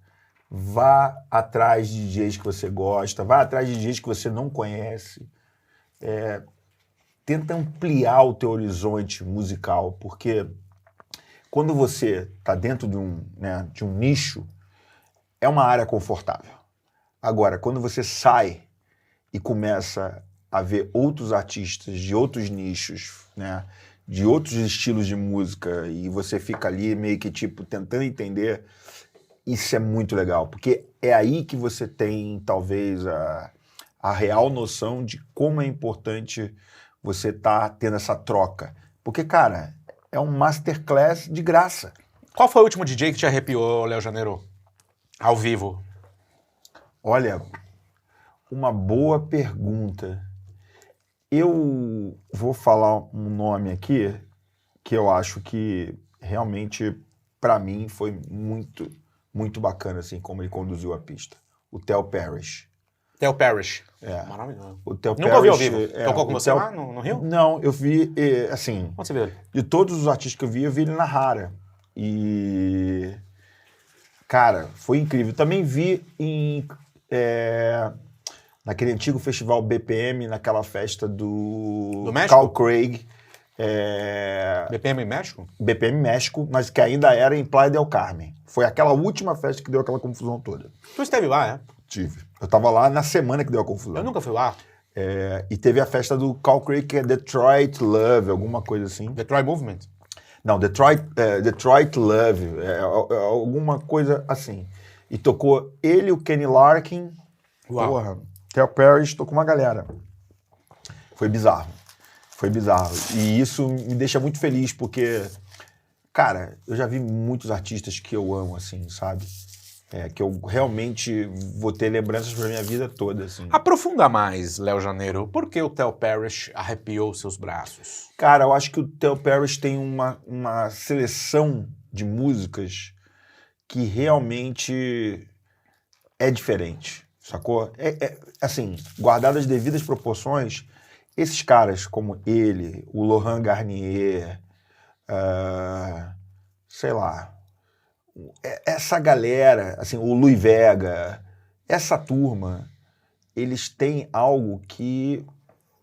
Vá atrás de DJs que você gosta, vá atrás de DJs que você não conhece. Tenta ampliar o teu horizonte musical, porque quando você está dentro de um nicho, é uma área confortável. Agora, quando você sai e começa a ver outros artistas de outros nichos, né, de outros estilos de música, e você fica ali meio que tipo tentando entender, isso é muito legal, porque é aí que você tem talvez a real noção de como é importante você tá tendo essa troca. Porque, cara, é um masterclass de graça. Qual foi o último DJ que te arrepiou, Léo Janeiro? Ao vivo. Olha, uma boa pergunta. Eu vou falar um nome aqui que eu acho que realmente, para mim, foi muito, muito bacana, assim, como ele conduziu a pista. O Theo Parrish. Theo Parrish. Maravilhoso. O Theo Nunca ouvi ao Parrish, vivo. Tocou com você lá no Rio? Não, eu vi, assim... Onde você viu ele? De todos os artistas que eu vi ele na Rara. E... Cara, foi incrível. Também vi naquele antigo festival BPM, naquela festa do México? Carl Craig. BPM México? BPM México, mas que ainda era em Playa del Carmen. Foi aquela última festa que deu aquela confusão toda. Tu esteve lá, é? Tive. Eu tava lá na semana que deu a confusão. Eu nunca fui lá. E teve a festa do Carl Craig, que é Detroit Love, alguma coisa assim. Detroit Movement. Não, Detroit Love, alguma coisa assim. E tocou ele, o Kenny Larkin, porra, Theo Parrish, tocou uma galera. Foi bizarro. E isso me deixa muito feliz, porque, cara, eu já vi muitos artistas que eu amo, assim, sabe? Que eu realmente vou ter lembranças pra minha vida toda, assim. Aprofunda mais, Léo Janeiro. Por que o Theo Parrish arrepiou seus braços? Cara, eu acho que o Theo Parrish tem uma seleção de músicas que realmente é diferente, sacou? Assim, guardadas as devidas proporções, esses caras como ele, o Laurent Garnier, sei lá, essa galera, assim, o Louis Vega, essa turma, eles têm algo que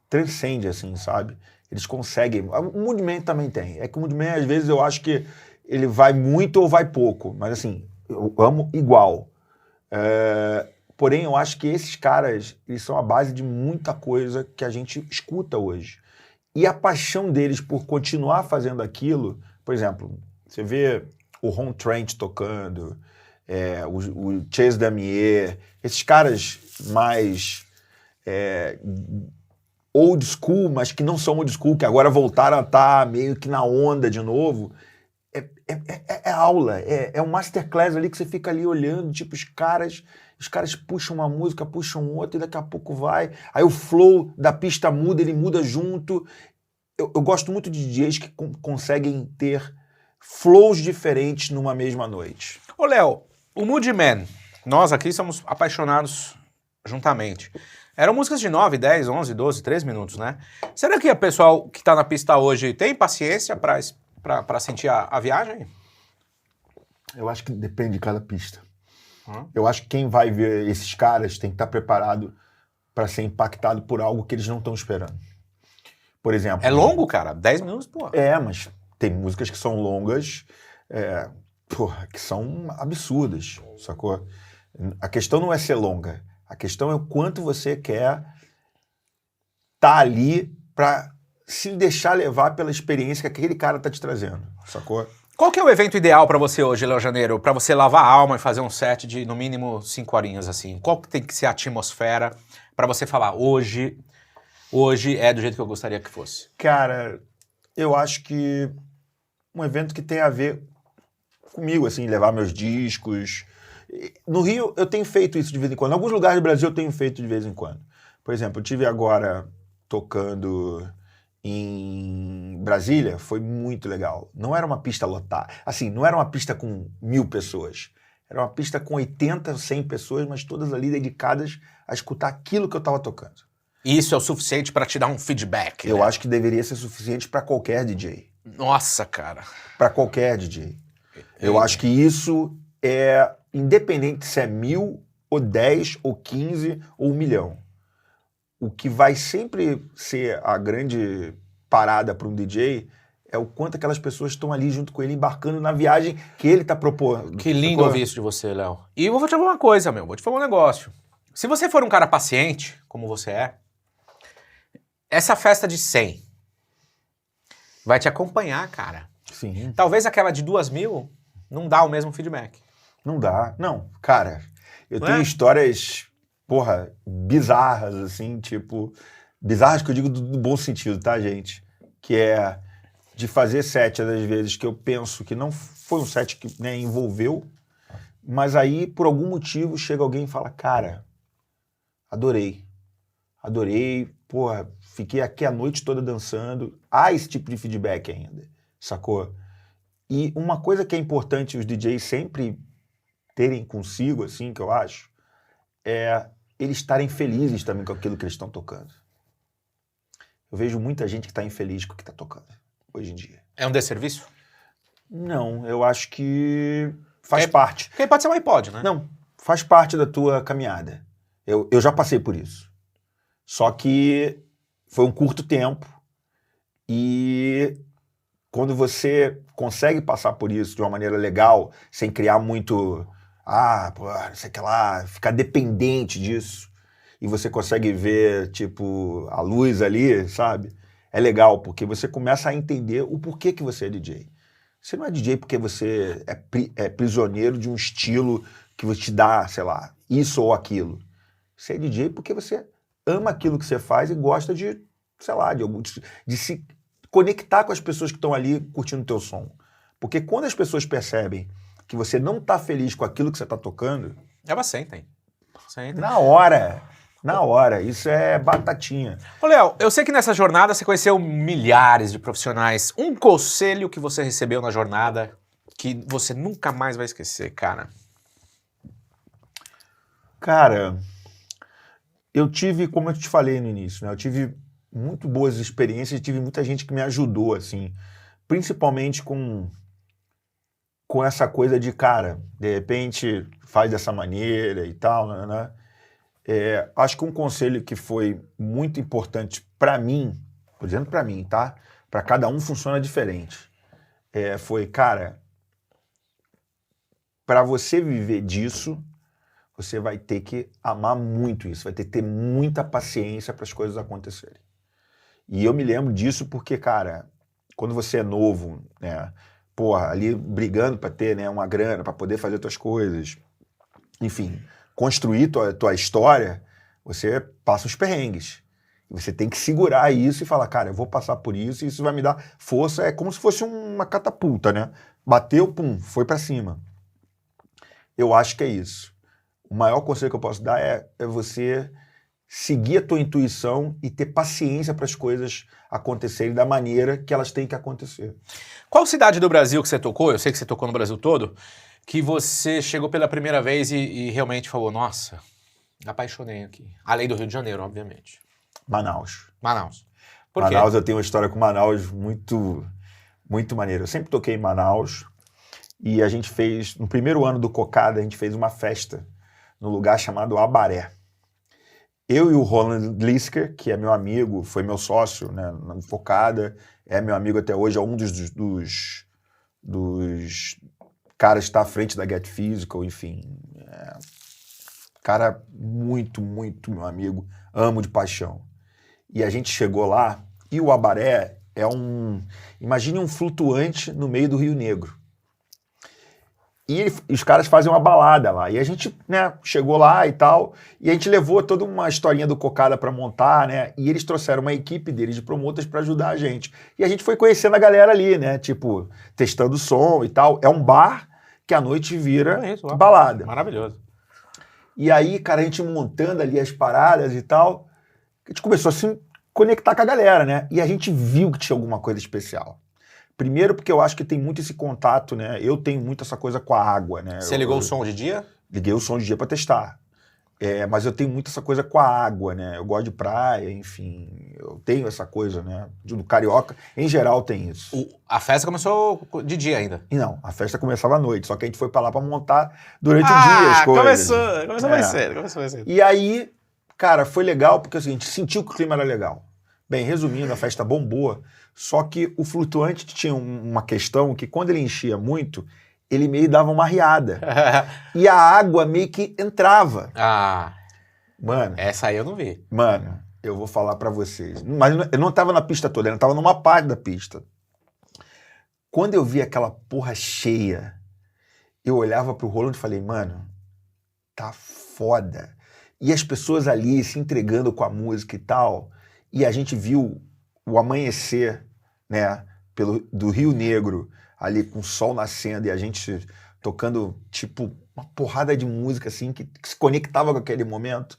transcende, assim, sabe? Eles conseguem. O Mudman também tem. É que o Mudman, às vezes, eu acho que ele vai muito ou vai pouco. Mas, assim, eu amo igual. Porém, eu acho que esses caras, eles são a base de muita coisa que a gente escuta hoje. E a paixão deles por continuar fazendo aquilo, Por exemplo, você vê o Ron Trent tocando, o Chase Damier, esses caras mais old school, mas que não são old school, que agora voltaram a estar meio que na onda de novo. É aula, é um masterclass ali que você fica ali olhando, tipo, os caras puxam uma música, puxam outra, e daqui a pouco vai. Aí o flow da pista muda, ele muda junto. Eu gosto muito de DJs que conseguem ter flows diferentes numa mesma noite. Ô, Léo, o Moody Man, nós aqui somos apaixonados juntamente. Eram músicas de 9, 10, 11, 12, 13 minutos, né? Será que o pessoal que tá na pista hoje tem paciência pra sentir a viagem? Eu acho que depende de cada pista. Eu acho que quem vai ver esses caras tem que estar preparado para ser impactado por algo que eles não estão esperando. Por exemplo... É longo, cara? 10 minutos, pô. Mas tem músicas que são longas, que são absurdas, sacou? A questão não é ser longa. A questão é o quanto você quer estar ali para se deixar levar pela experiência que aquele cara tá te trazendo, sacou? Qual que é o evento ideal pra você hoje, Léo Janeiro? Pra você lavar a alma e fazer um set de, no mínimo, 5 horinhas, assim. Qual que tem que ser a atmosfera pra você falar, hoje é do jeito que eu gostaria que fosse? Cara, eu acho que um evento que tem a ver comigo, assim, levar meus discos. No Rio, eu tenho feito isso de vez em quando. Em alguns lugares do Brasil, eu tenho feito de vez em quando. Por exemplo, eu estive agora tocando em Brasília, foi muito legal. Não era uma pista lotada. Assim, não era uma pista com 1000 pessoas. Era uma pista com 80, 100 pessoas, mas todas ali dedicadas a escutar aquilo que eu estava tocando. Isso é o suficiente pra te dar um feedback? Eu né? acho que deveria ser suficiente para qualquer DJ. Nossa, cara. Para qualquer DJ. Eu acho que isso é independente se é 1000, ou 10, ou 15, ou 1 milhão. O que vai sempre ser a grande parada para um DJ é o quanto aquelas pessoas estão ali junto com ele, embarcando na viagem que ele está propondo. Que lindo ouvir isso de você, Léo. E eu vou te falar uma coisa, vou te falar um negócio. Se você for um cara paciente, como você é, essa festa de 100 vai te acompanhar, cara. Sim. Talvez aquela de 2000 não dá o mesmo feedback. Não dá. Não, cara, eu Não tenho é? histórias, bizarras, assim, tipo... Bizarras que eu digo do bom sentido, tá, gente? Que é de fazer set, às vezes, que eu penso que não foi um set que envolveu, mas aí, por algum motivo, chega alguém e fala, cara, adorei, fiquei aqui a noite toda dançando. Há esse tipo de feedback ainda, sacou? E uma coisa que é importante os DJs sempre terem consigo, assim, que eu acho, é eles estarem felizes também com aquilo que eles estão tocando. Eu vejo muita gente que está infeliz com o que está tocando, hoje em dia. É um desserviço? Não, eu acho que faz parte. Porque pode ser um iPod, né? Não, faz parte da tua caminhada. Eu já passei por isso. Só que foi um curto tempo e quando você consegue passar por isso de uma maneira legal, sem criar muito, não sei o que lá, ficar dependente disso, e você consegue ver, tipo, a luz ali, sabe? É legal, porque você começa a entender o porquê que você é DJ. Você não é DJ porque você é prisioneiro de um estilo que te dá, sei lá, isso ou aquilo. Você é DJ porque você ama aquilo que você faz e gosta de, sei lá, de se conectar com as pessoas que estão ali curtindo o teu som. Porque quando as pessoas percebem que você não está feliz com aquilo que você está tocando... Elas sentem. Na hora, isso é batatinha. Ô, Léo, eu sei que nessa jornada você conheceu milhares de profissionais. Um conselho que você recebeu na jornada que você nunca mais vai esquecer, cara? Cara, eu tive, como eu te falei no início, né? Eu tive muito boas experiências, tive muita gente que me ajudou, assim, principalmente com essa coisa de, cara, de repente faz dessa maneira e tal, né? Acho que um conselho que foi muito importante para mim, por exemplo, para mim, tá? Para cada um funciona diferente. Foi, cara, para você viver disso, você vai ter que amar muito isso, vai ter que ter muita paciência para as coisas acontecerem. E eu me lembro disso porque, cara, quando você é novo, né? Porra, ali brigando para ter, né, uma grana, para poder fazer tuas coisas, enfim, construir tua história, você passa os perrengues. Você tem que segurar isso e falar, cara, eu vou passar por isso e isso vai me dar força. É como se fosse uma catapulta, né? Bateu, pum, foi para cima. Eu acho que é isso. O maior conselho que eu posso dar é você seguir a tua intuição e ter paciência para as coisas acontecerem da maneira que elas têm que acontecer. Qual cidade do Brasil que você tocou? Eu sei que você tocou no Brasil todo. Que você chegou pela primeira vez e realmente falou, nossa, apaixonei aqui. Além do Rio de Janeiro, obviamente. Manaus. Manaus. Por quê? Manaus, eu tenho uma história com Manaus muito, muito maneira. Eu sempre toquei em Manaus e a gente fez, no primeiro ano do Cocada, a gente fez uma festa num lugar chamado Abaré. Eu e o Roland Lisker, que é meu amigo, foi meu sócio, né, na Cocada, é meu amigo até hoje, é um dos caras que está à frente da Get Physical, enfim. Cara muito, muito meu amigo, amo de paixão. E a gente chegou lá, e o Abaré é imagine um flutuante no meio do Rio Negro. E os caras fazem uma balada lá. E a gente, né, chegou lá e tal, e a gente levou toda uma historinha do Cocada para montar, né? E eles trouxeram uma equipe deles de promotores para ajudar a gente. E a gente foi conhecendo a galera ali, né? Tipo, testando som e tal. É um bar que à noite vira balada. Maravilhoso. E aí, cara, a gente montando ali as paradas e tal, a gente começou a se conectar com a galera, né? E a gente viu que tinha alguma coisa especial. Primeiro porque eu acho que tem muito esse contato, né? Eu tenho muito essa coisa com a água, né? Você ligou o som de dia? Liguei o som de dia para testar. Mas eu tenho muito essa coisa com a água, né? Eu gosto de praia, enfim. Eu tenho essa coisa, né? Do carioca, em geral, tem isso. A festa começou de dia ainda. E não, a festa começava à noite, só que a gente foi para lá para montar durante o dia as coisas. Começou mais cedo. E aí, cara, foi legal porque assim, a gente sentiu que o clima era legal. Bem, resumindo, a festa bombou, só que o flutuante tinha uma questão que quando ele enchia muito, ele meio dava uma riada. E a água meio que entrava. Mano. Essa aí eu não vi. Mano, eu vou falar pra vocês. Mas eu não tava na pista toda, eu tava numa parte da pista. Quando eu vi aquela porra cheia, eu olhava pro Roland e falei, mano, tá foda. E as pessoas ali se entregando com a música e tal. E a gente viu o amanhecer, né, do Rio Negro, ali com o sol nascendo e a gente tocando, tipo, uma porrada de música, assim, que se conectava com aquele momento.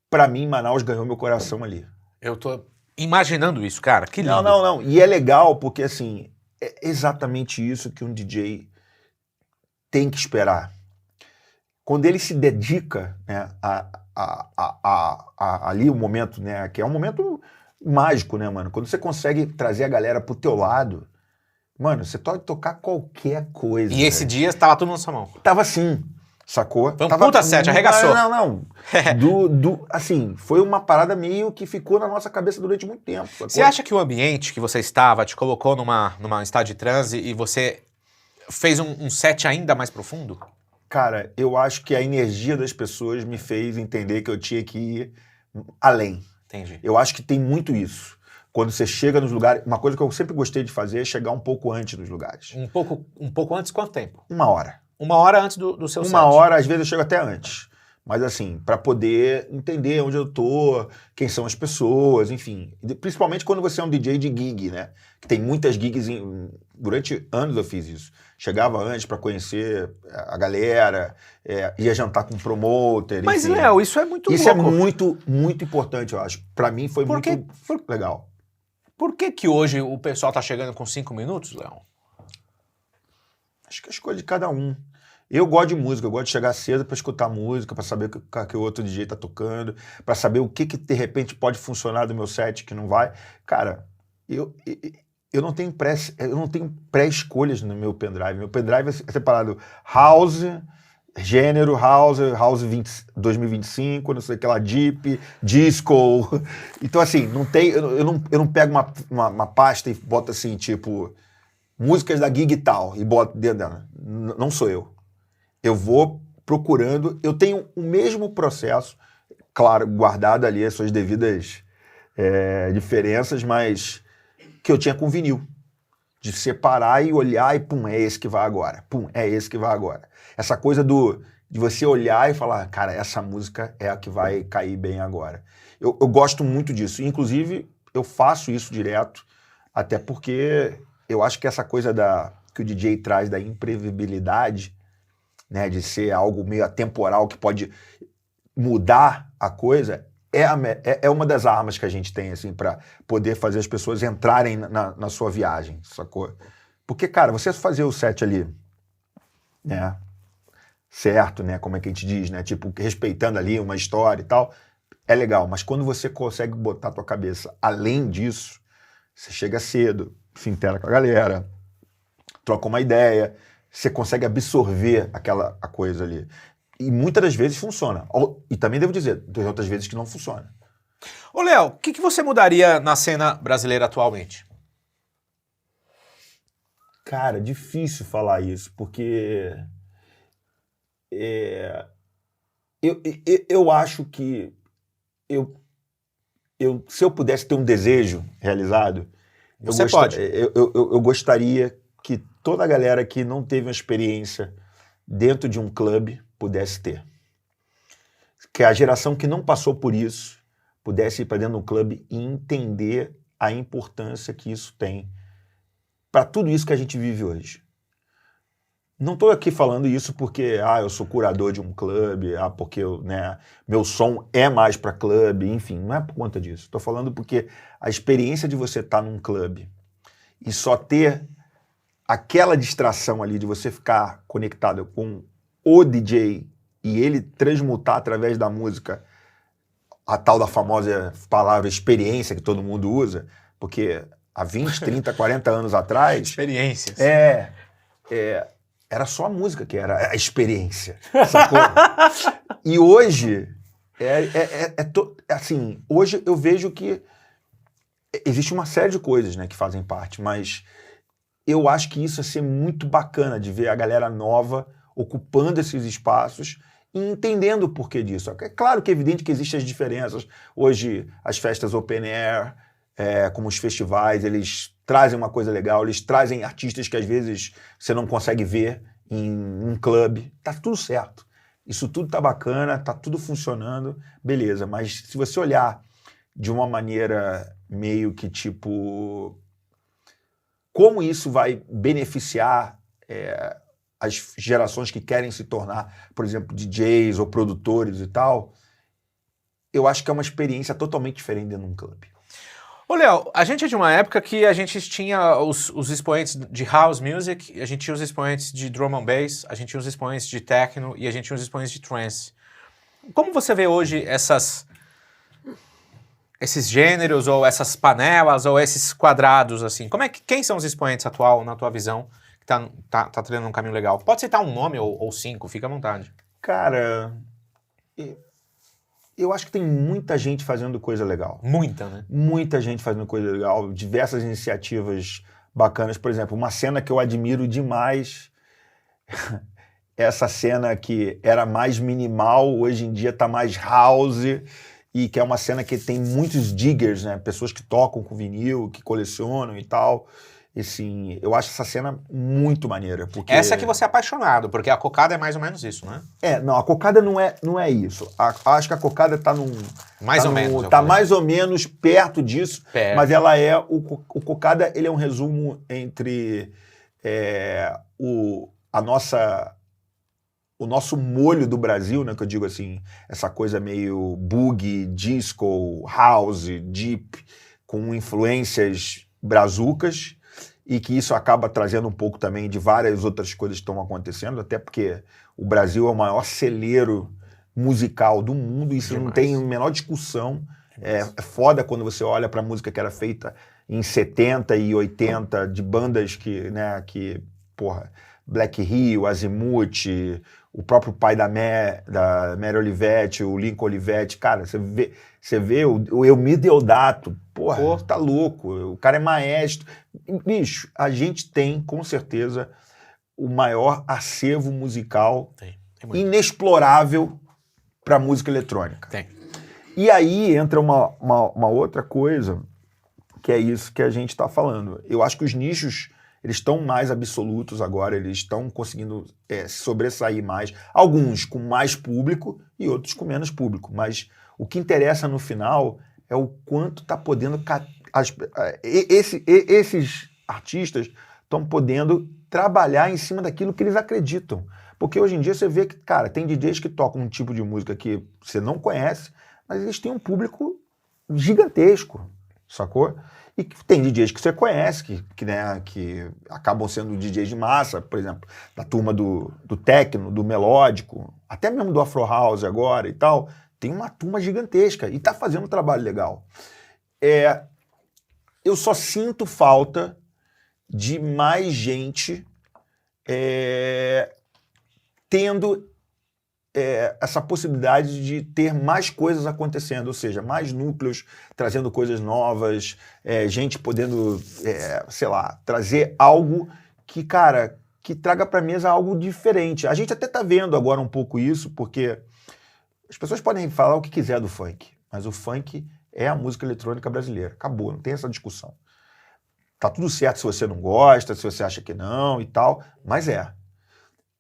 Pra mim, Manaus ganhou meu coração ali. Eu tô imaginando isso, cara, que lindo. Não. E é legal porque, assim, é exatamente isso que um DJ tem que esperar. Quando ele se dedica, né, ali o momento, né, que é um momento mágico, né, mano? Quando você consegue trazer a galera pro teu lado, mano, você pode tocar qualquer coisa. E esse dia tava tudo na sua mão. Tava assim, sacou? Foi um puta set, arregaçou. Não. Assim, foi uma parada meio que ficou na nossa cabeça durante muito tempo, sacou? Você acha que o ambiente que você estava te colocou numa estado de transe e você fez um set ainda mais profundo? Cara, eu acho que a energia das pessoas me fez entender que eu tinha que ir além. Entendi. Eu acho que tem muito isso. Quando você chega nos lugares... Uma coisa que eu sempre gostei de fazer é chegar um pouco antes nos lugares. Um pouco antes, quanto tempo? 1 hora. 1 hora antes do seu set? 1 hora, às vezes eu chego até antes. Mas assim, para poder entender onde eu tô, quem são as pessoas, enfim. Principalmente quando você é um DJ de gig, né? Que tem muitas gigs, durante anos eu fiz isso. Chegava antes para conhecer a galera, ia jantar com um promoter, Mas, enfim. Léo, isso é muito louco. Isso é muito, muito importante, eu acho. Para mim foi muito legal. Por que hoje o pessoal tá chegando com 5 minutos, Léo? Acho que é a escolha de cada um. Eu gosto de música, eu gosto de chegar cedo para escutar música, para saber o que o outro DJ tá tocando, para saber o que de repente pode funcionar do meu set, que não vai. Cara, eu não tenho pré-escolhas no meu pendrive. Meu pendrive é separado house, gênero, house 2025, não sei o que lá, deep, disco. Então assim, eu não pego uma pasta e boto assim, tipo, músicas da gig e tal, e boto dentro dela. Não sou eu. Eu vou procurando, eu tenho o mesmo processo, claro, guardado ali as suas devidas diferenças, mas que eu tinha com vinil. De separar e olhar e pum, é esse que vai agora. Pum, é esse que vai agora. Essa coisa de você olhar e falar, cara, essa música é a que vai cair bem agora. Eu gosto muito disso. Inclusive, eu faço isso direto, até porque eu acho que essa coisa que o DJ traz da imprevisibilidade, né, de ser algo meio atemporal que pode mudar a coisa, é uma das armas que a gente tem, assim, para poder fazer as pessoas entrarem na sua viagem, sacou? Porque, cara, você fazer o set ali, né, certo, né, como é que a gente diz, né, tipo, respeitando ali uma história e tal, é legal, mas quando você consegue botar a tua cabeça além disso, você chega cedo, se intera com a galera, troca uma ideia, você consegue absorver a coisa ali. E muitas das vezes funciona. E também devo dizer, tem outras vezes que não funciona. Ô, Léo, o que você mudaria na cena brasileira atualmente? Cara, difícil falar isso, porque eu acho que se eu pudesse ter um desejo realizado, eu gostaria que toda a galera que não teve uma experiência dentro de um clube pudesse ter. Que a geração que não passou por isso pudesse ir para dentro do clube e entender a importância que isso tem para tudo isso que a gente vive hoje. Não estou aqui falando isso porque eu sou curador de um clube, porque meu som é mais para clube, enfim, não é por conta disso. Estou falando porque a experiência de você estar num clube e só ter aquela distração ali de você ficar conectado com o DJ e ele transmutar através da música a tal da famosa palavra experiência que todo mundo usa, porque há 20, 30, 40 anos atrás... Experiências. Era só a música que era a experiência, sacou? E hoje, assim, hoje eu vejo que existe uma série de coisas, né, que fazem parte, mas eu acho que isso ia ser muito bacana de ver a galera nova ocupando esses espaços e entendendo o porquê disso. É claro que é evidente que existem as diferenças. Hoje, as festas open air, como os festivais, eles trazem uma coisa legal, eles trazem artistas que às vezes você não consegue ver em um clube. Tá tudo certo. Isso tudo tá bacana, tá tudo funcionando, beleza. Mas se você olhar de uma maneira meio que tipo... Como isso vai beneficiar as gerações que querem se tornar, por exemplo, DJs ou produtores e tal, eu acho que é uma experiência totalmente diferente dentro de um clube. Ô, Léo, a gente é de uma época que a gente tinha os expoentes de house music, a gente tinha os expoentes de drum and bass, a gente tinha os expoentes de techno e a gente tinha os expoentes de trance. Como você vê hoje esses gêneros ou essas panelas ou esses quadrados, assim? Quem são os expoentes atual, na tua visão, que tá trilhando um caminho legal? Pode citar um nome ou 5, fica à vontade. Cara, eu acho que tem muita gente fazendo coisa legal. Muita, né? Muita gente fazendo coisa legal, diversas iniciativas bacanas. Por exemplo, uma cena que eu admiro demais, essa cena que era mais minimal, hoje em dia tá mais house, e que é uma cena que tem muitos diggers, né? Pessoas que tocam com vinil, que colecionam e tal. E, assim, eu acho essa cena muito maneira. Porque... Essa que você é apaixonado, porque a cocada é mais ou menos isso, né? Não, a cocada não é isso. Acho que a cocada tá num... Mais ou menos. Tá mais ou menos perto disso, mas ela é... O cocada, ele é um resumo entre o nosso molho do Brasil, né, que eu digo assim, essa coisa meio boogie, disco, house, deep, com influências brazucas, e que isso acaba trazendo um pouco também de várias outras coisas que estão acontecendo, até porque o Brasil é o maior celeiro musical do mundo, isso não tem a menor discussão. É foda quando você olha para a música que era feita em 70 e 80, de bandas que porra, Black Rio, Azimuth, o próprio pai da Mary Olivetti, o Lincoln Olivetti, cara, você vê o Elmir Deodato, porra, tá louco, o cara é maestro. Bicho, a gente tem, com certeza, o maior acervo musical inexplorável para música eletrônica. Tem. E aí entra uma outra coisa que é isso que a gente está falando. Eu acho que os nichos, eles estão mais absolutos agora, eles estão conseguindo se sobressair mais. Alguns com mais público e outros com menos público. Mas o que interessa no final é o quanto está podendo... Esses artistas estão podendo trabalhar em cima daquilo que eles acreditam. Porque hoje em dia você vê que, cara, tem DJs que tocam um tipo de música que você não conhece, mas eles têm um público gigantesco, sacou? E tem DJs que você conhece, que acabam sendo DJs de massa, por exemplo, da turma do techno, do melódico, até mesmo do Afro House agora e tal. Tem uma turma gigantesca e tá fazendo um trabalho legal. Eu só sinto falta de mais gente tendo essa possibilidade de ter mais coisas acontecendo, ou seja, mais núcleos trazendo coisas novas, gente podendo, sei lá, trazer algo que, cara, que traga para a mesa algo diferente. A gente até tá vendo agora um pouco isso, porque as pessoas podem falar o que quiser do funk, mas o funk é a música eletrônica brasileira. Acabou, não tem essa discussão. Tá tudo certo se você não gosta, se você acha que não e tal, mas é.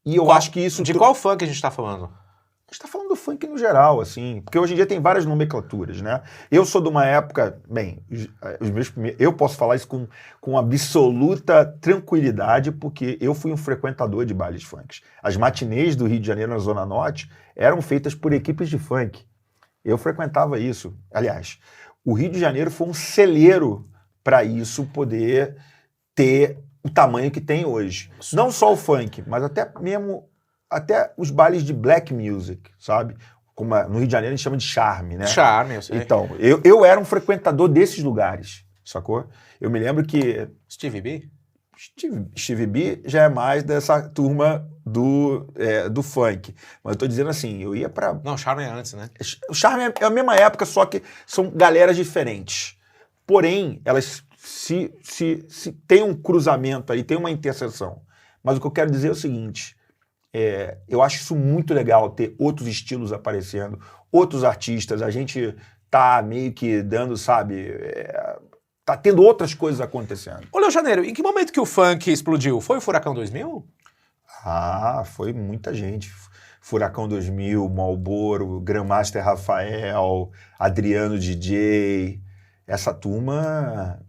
E eu acho que isso... De qual funk a gente tá falando? A gente tá falando do funk no geral, assim, porque hoje em dia tem várias nomenclaturas, né? Eu sou de uma época... Bem, eu posso falar isso com absoluta tranquilidade, porque eu fui um frequentador de bailes funks. As matinês do Rio de Janeiro, na Zona Norte, eram feitas por equipes de funk. Eu frequentava isso. Aliás, o Rio de Janeiro foi um celeiro para isso poder ter o tamanho que tem hoje. Não só o funk, mas até os bailes de black music, sabe? Como no Rio de Janeiro a gente chama de charme, né? Charme, eu sei. Então, eu era um frequentador desses lugares, sacou? Eu me lembro que... Stevie B? Stevie B já é mais dessa turma do funk. Mas eu tô dizendo assim, eu ia pra... Não, Charme é antes, né? O charme é a mesma época, só que são galeras diferentes. Porém, elas se tem um cruzamento aí, tem uma interseção. Mas o que eu quero dizer é o seguinte, eu acho isso muito legal, ter outros estilos aparecendo, outros artistas, a gente tá meio que dando, sabe, tá tendo outras coisas acontecendo. Ô, Léo Janeiro, em que momento que o funk explodiu? Foi o Furacão 2000? Ah, foi muita gente. Furacão 2000, Marlboro, Grandmaster Rafael, Adriano DJ... Essa turma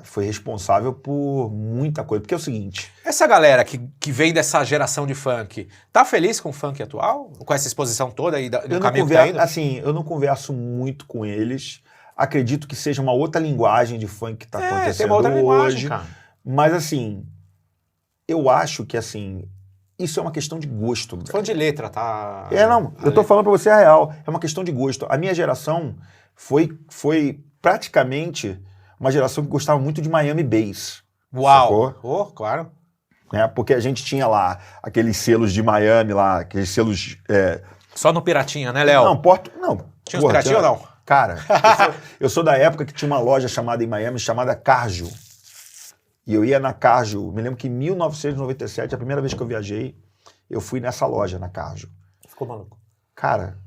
foi responsável por muita coisa. Porque é o seguinte... Essa galera que vem dessa geração de funk, tá feliz com o funk atual? Com essa exposição toda aí do caminho que tá indo? Assim, eu não converso muito com eles. Acredito que seja uma outra linguagem de funk que tá acontecendo tem uma outra hoje. linguagem, cara. Mas assim, eu acho que assim... Isso é uma questão de gosto. Tô falando de letra, tá? Eu tô falando pra você a real. É uma questão de gosto. A minha geração foi praticamente uma geração que gostava muito de Miami Bass. Uau! Oh, claro. Porque a gente tinha lá aqueles selos de Miami lá, aqueles selos... Só no Piratinha, né, Léo? Não. Tinha os Piratinha ou não? Cara, eu sou da época que tinha uma loja chamada em Miami, chamada Carjo. E eu ia na Carjo, me lembro que em 1997, a primeira vez que eu viajei, eu fui nessa loja, na Carjo. Ficou maluco. Cara,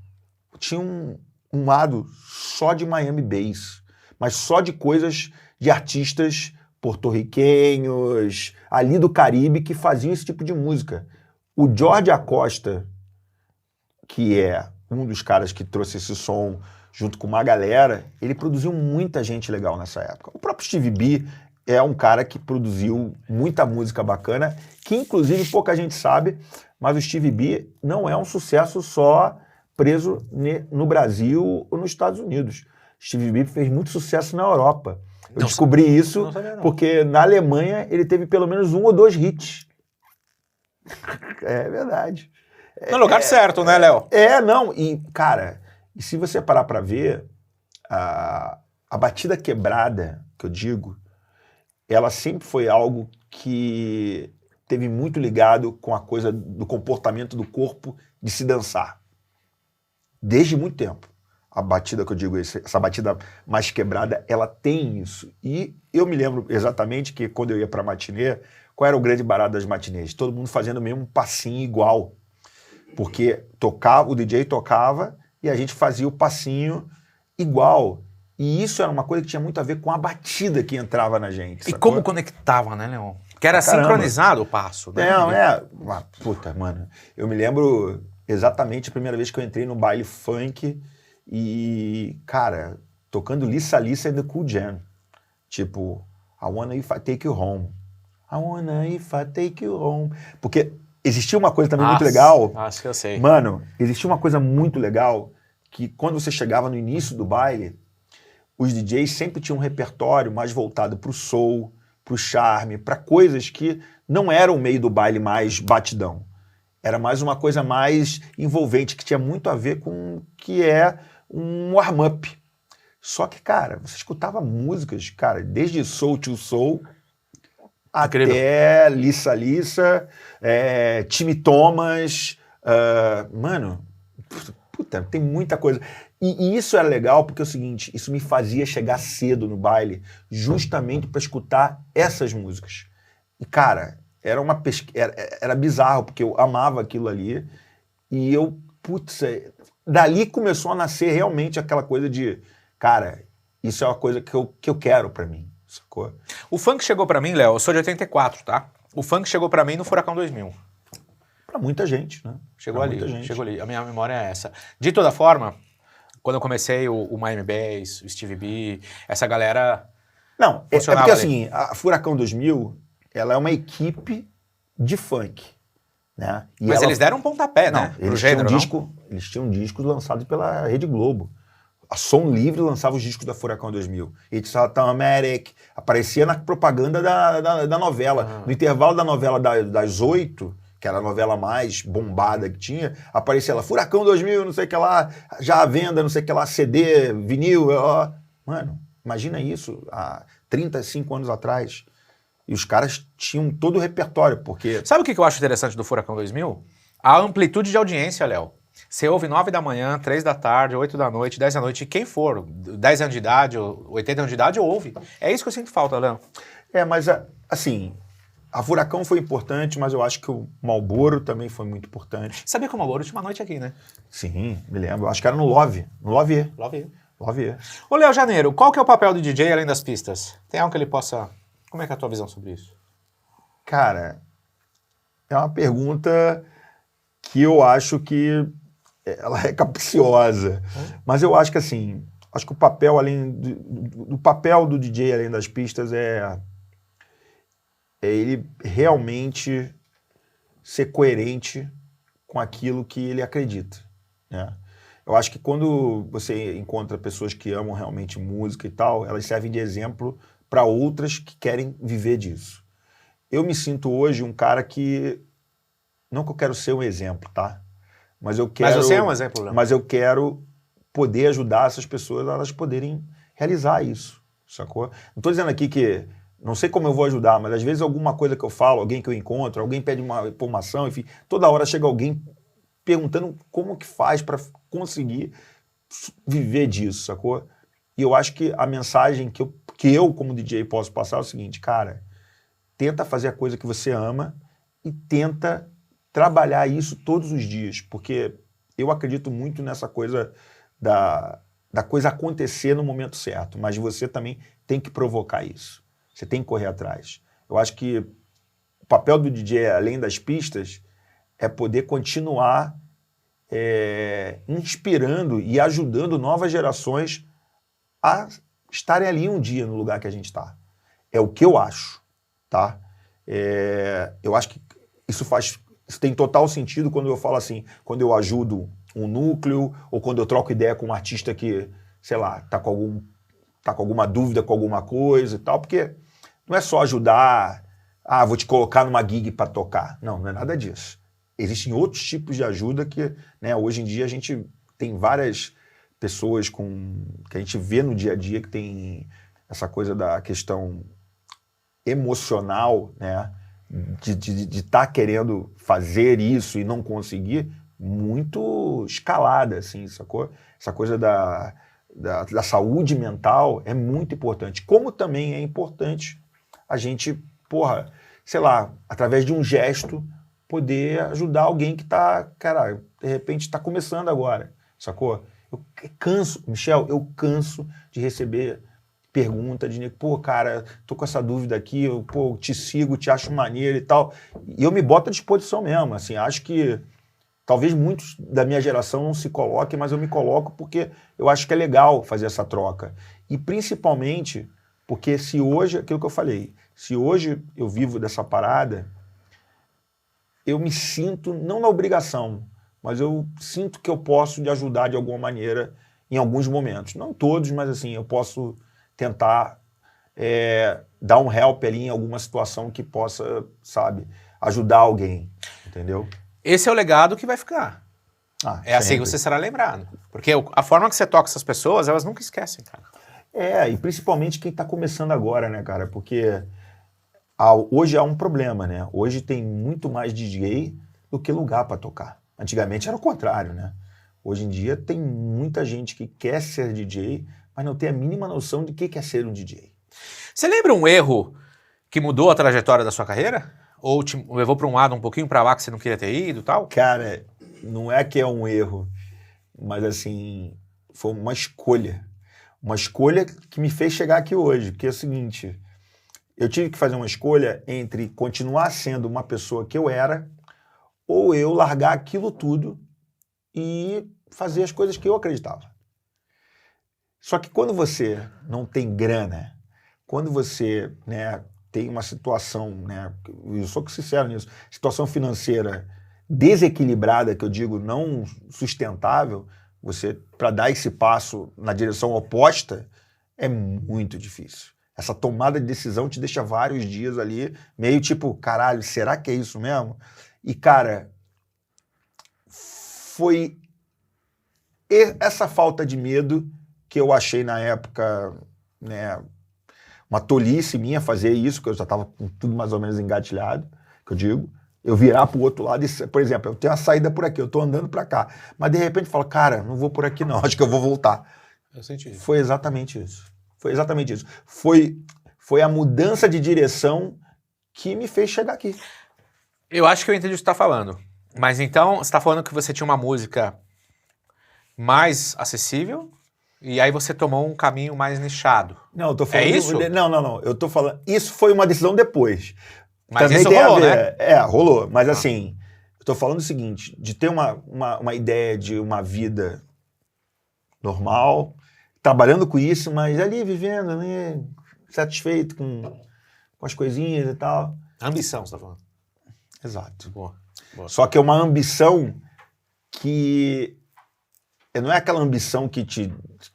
tinha um lado só de Miami Bass, mas só de coisas de artistas porto-riquenhos, ali do Caribe, que faziam esse tipo de música. O Jorge Acosta, que é um dos caras que trouxe esse som junto com uma galera, ele produziu muita gente legal nessa época. O próprio Stevie B é um cara que produziu muita música bacana, que inclusive pouca gente sabe, mas o Stevie B não é um sucesso só preso no Brasil ou nos Estados Unidos. Stevie B fez muito sucesso na Europa. Eu descobri isso porque na Alemanha ele teve pelo menos 1 ou 2 hits. É verdade. No lugar certo, né, Léo? Não. E, cara, e se você parar pra ver, a batida quebrada, que eu digo, ela sempre foi algo que teve muito ligado com a coisa do comportamento do corpo de se dançar. Desde muito tempo. A batida que eu digo, essa batida mais quebrada, ela tem isso. E eu me lembro exatamente que quando eu ia pra matinê, qual era o grande barato das matinês? Todo mundo fazendo o mesmo passinho igual. Porque o DJ tocava e a gente fazia o passinho igual. E isso era uma coisa que tinha muito a ver com a batida que entrava na gente. E sacou? como conectava, né, Leon? Porque era Caramba. sincronizado o passo, né? Não, puta, mano. Eu me lembro exatamente a primeira vez que eu entrei no baile funk e, cara, tocando Lissa Lissa e The Cool Jam. Tipo, I wanna if I take you home. I wanna if I take you home. Porque existia uma coisa também muito legal. Acho que eu sei. Mano, existia uma coisa muito legal que quando você chegava no início do baile, os DJs sempre tinham um repertório mais voltado pro soul, pro charme, para coisas que não eram o meio do baile mais batidão. Era mais uma coisa mais envolvente, que tinha muito a ver com o que é um warm-up. Só que, cara, você escutava músicas, cara, desde Soul to Soul até Lissa Lissa, Timmy Thomas, mano, puta, tem muita coisa. E isso era legal porque é o seguinte, isso me fazia chegar cedo no baile, justamente para escutar essas músicas. E, cara, era bizarro, porque eu amava aquilo ali, e eu, putz, dali começou a nascer realmente aquela coisa de, cara, isso é uma coisa que eu quero pra mim, sacou? O funk chegou pra mim, Léo, eu sou de 84, tá? O funk chegou pra mim no Furacão 2000. Pra muita gente, né? Chegou Pra ali, muita gente. chegou ali. A minha memória é essa. De toda forma, quando eu comecei o Miami Bass, o Stevie B, essa galera... Não, é funcionava porque ali. assim, a Furacão 2000, ela é uma equipe de funk, né? E Mas ela... eles deram um pontapé, Não, né? Pro eles gênero, eles tinham discos lançados pela Rede Globo. A Som Livre lançava os discos da Furacão 2000. It's Automatic. Aparecia na propaganda da novela. No intervalo da novela das 8, que era a novela mais bombada que tinha, aparecia lá, Furacão 2000, não sei o que lá, já à venda, não sei o que lá, CD, vinil. Ó. Mano, imagina isso há 35 anos atrás. E os caras tinham todo o repertório, porque... Sabe o que eu acho interessante do Furacão 2000? A amplitude de audiência, Léo. Você ouve 9 da manhã, 3 da tarde, 8 da noite, 10 da noite, quem for, 10 anos de idade, 80 anos de idade, ouve. É isso que eu sinto falta, Léo. Mas assim, a Furacão foi importante, mas eu acho que o Marlboro também foi muito importante. Sabia que o Marlboro tinha uma noite aqui, né? Sim, me lembro. Eu acho que era no Love. No Love. Love. Ô, Léo Janeiro, qual que é o papel do DJ além das pistas? Tem algo que ele possa... Como é que é a tua visão sobre isso? Cara, é uma pergunta que eu acho que ela é capciosa. Mas eu acho que assim, acho que o papel do papel do DJ além das pistas é ele realmente ser coerente com aquilo que ele acredita, né? Eu acho que quando você encontra pessoas que amam realmente música e tal, elas servem de exemplo para outras que querem viver disso. Eu me sinto hoje um cara que... Não que eu quero ser um exemplo, tá? Mas eu quero... Mas você é um exemplo, Léo. Mas eu quero poder ajudar essas pessoas a elas poderem realizar isso, sacou? Não estou dizendo aqui que... Não sei como eu vou ajudar, mas às vezes alguma coisa que eu falo, alguém que eu encontro, alguém pede uma informação, enfim, toda hora chega alguém perguntando como que faz para conseguir viver disso, sacou? E eu acho que a mensagem que eu como DJ posso passar é o seguinte, cara, tenta fazer a coisa que você ama e tenta trabalhar isso todos os dias, porque eu acredito muito nessa coisa da coisa acontecer no momento certo, mas você também tem que provocar isso. Você tem que correr atrás. Eu acho que o papel do DJ, além das pistas, é poder continuar inspirando e ajudando novas gerações a estarem ali um dia no lugar que a gente está. É o que eu acho, tá? Eu acho que isso tem total sentido quando eu falo assim, quando eu ajudo um núcleo ou quando eu troco ideia com um artista que, sei lá, tá com alguma dúvida com alguma coisa e tal, porque não é só ajudar, vou te colocar numa gig para tocar. Não é nada disso. Existem outros tipos de ajuda que, né, hoje em dia a gente tem várias pessoas que a gente vê no dia a dia que tem essa coisa da questão emocional, né, de estar querendo fazer isso e não conseguir, muito escalada, assim, sacou? Essa coisa da saúde mental é muito importante. Como também é importante a gente, sei lá, através de um gesto, poder ajudar alguém que tá, cara, de repente tá começando agora, sacou? Eu canso, Michel, eu canso de receber pergunta de pô, cara, tô com essa dúvida aqui, eu, pô, te sigo, te acho maneiro e tal. E eu me boto à disposição mesmo, assim, acho que talvez muitos da minha geração não se coloquem, mas eu me coloco porque eu acho que é legal fazer essa troca. E principalmente porque se hoje, aquilo que eu falei, se hoje eu vivo dessa parada, eu me sinto, não na obrigação, mas eu sinto que eu posso te ajudar de alguma maneira em alguns momentos. Não todos, mas assim, eu posso tentar dar um help ali em alguma situação que possa, sabe, ajudar alguém, entendeu? Esse é o legado que vai ficar. É assim que sempre. você será lembrado. Porque a forma que você toca essas pessoas, elas nunca esquecem, cara. E principalmente quem tá começando agora, né, cara? Porque hoje há um problema, né? Hoje tem muito mais DJ do que lugar para tocar. Antigamente era o contrário, né? Hoje em dia tem muita gente que quer ser DJ, mas não tem a mínima noção de o que é ser um DJ. Você lembra um erro que mudou a trajetória da sua carreira? Ou te levou para um lado um pouquinho para lá que você não queria ter ido e tal? Cara, não é que é um erro, mas assim, foi uma escolha. Uma escolha que me fez chegar aqui hoje, porque é o seguinte, eu tive que fazer uma escolha entre continuar sendo uma pessoa que eu era ou eu largar aquilo tudo e fazer as coisas que eu acreditava. Só que quando você não tem grana, quando você, né, tem uma situação, né, eu sou sincero nisso, situação financeira desequilibrada, que eu digo não sustentável, você, para dar esse passo na direção oposta, é muito difícil. Essa tomada de decisão te deixa vários dias ali, meio tipo, caralho, será que é isso mesmo? E, cara, foi essa falta de medo que eu achei na época, né, uma tolice minha fazer isso, que eu já estava com tudo mais ou menos engatilhado, que eu digo, eu virar para o outro lado e, por exemplo, eu tenho a saída por aqui, eu estou andando para cá, mas de repente eu falo, cara, não vou por aqui não, acho que eu vou voltar. Eu senti isso. Foi exatamente isso. Foi exatamente isso. Foi a mudança de direção que me fez chegar aqui. Eu acho que eu entendi o que você está falando. Mas então, você está falando que você tinha uma música mais acessível e aí você tomou um caminho mais nichado. Não, eu tô falando... É isso? Não. Eu tô falando... Isso foi uma decisão depois. Mas Também isso tem rolou, a ver. né? Rolou. Mas assim, eu tô falando o seguinte, de ter uma ideia de uma vida normal, trabalhando com isso, mas ali vivendo, né, satisfeito com as coisinhas e tal. Ambição, você está falando. Exato. Boa. Só que é uma ambição que não é aquela ambição que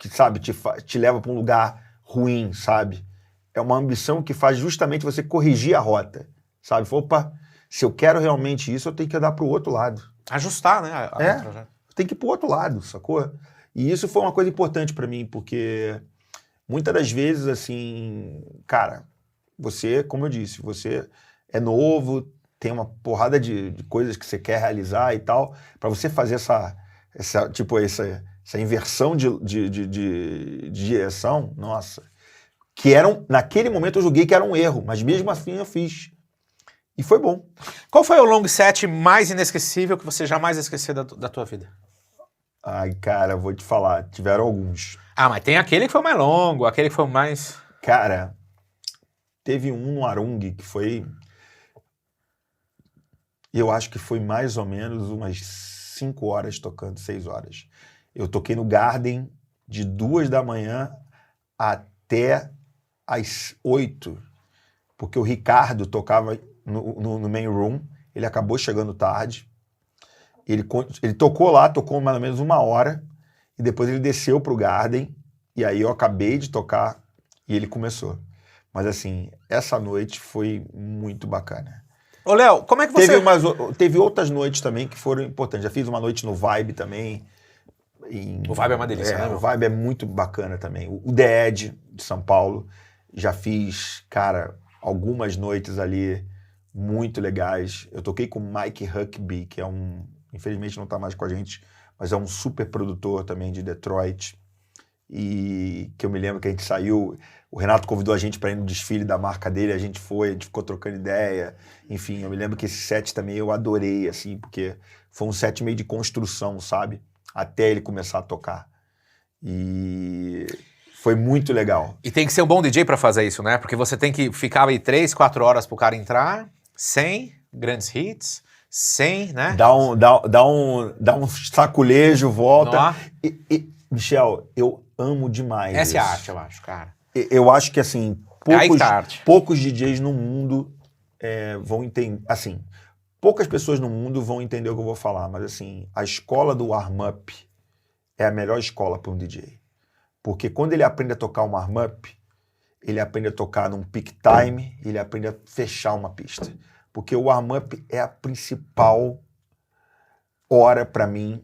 sabe, te leva para um lugar ruim, sabe? É uma ambição que faz justamente você corrigir a rota, sabe? Opa, se eu quero realmente isso, eu tenho que andar para o outro lado. Ajustar, né? Eu tenho que ir para o outro lado, sacou? E isso foi uma coisa importante para mim, porque muitas das vezes, assim, cara, você, como eu disse, você é novo, tem uma porrada de coisas que você quer realizar e tal, para você fazer essa inversão de direção, nossa, que naquele momento eu julguei que era um erro, mas mesmo assim eu fiz. E foi bom. Qual foi o long set mais inesquecível que você jamais esqueceu da tua vida? Ai, cara, vou te falar, tiveram alguns. Mas tem aquele que foi mais longo, aquele que foi mais... Cara, teve um no Arung que foi... Eu acho que foi mais ou menos umas 5 horas tocando, 6 horas. Eu toquei no Garden de 2 da manhã até às 8, porque o Ricardo tocava no main room, ele acabou chegando tarde, ele tocou lá, tocou mais ou menos 1 hora, e depois ele desceu pro Garden, e aí eu acabei de tocar, e ele começou. Mas assim, essa noite foi muito bacana. Ô, Léo, como é que você... Teve outras noites também que foram importantes. Já fiz uma noite no Vibe também. O Vibe é uma delícia, né? O Vibe é muito bacana também. O The Edge, de São Paulo, já fiz, cara, algumas noites ali muito legais. Eu toquei com o Mike Huckabee, que é infelizmente não tá mais com a gente, mas é um super produtor também de Detroit. E que eu me lembro que a gente saiu... O Renato convidou a gente para ir no desfile da marca dele, a gente ficou trocando ideia. Enfim, eu me lembro que esse set também eu adorei, assim, porque foi um set meio de construção, sabe? Até ele começar a tocar. E foi muito legal. E tem que ser um bom DJ pra fazer isso, né? Porque você tem que ficar aí 3, 4 horas pro cara entrar, sem grandes hits, sem, né? Dá um saculejo, volta. Nó. Michel, eu amo demais Essa é a isso. arte, eu acho, cara. Eu acho que, assim, Aí que tá a arte. poucos DJs no mundo vão entender, assim, poucas pessoas no mundo vão entender o que eu vou falar, mas, assim, a escola do warm-up é a melhor escola para um DJ. Porque quando ele aprende a tocar um warm-up, ele aprende a tocar num peak time, ele aprende a fechar uma pista. Porque o warm-up é a principal hora, para mim,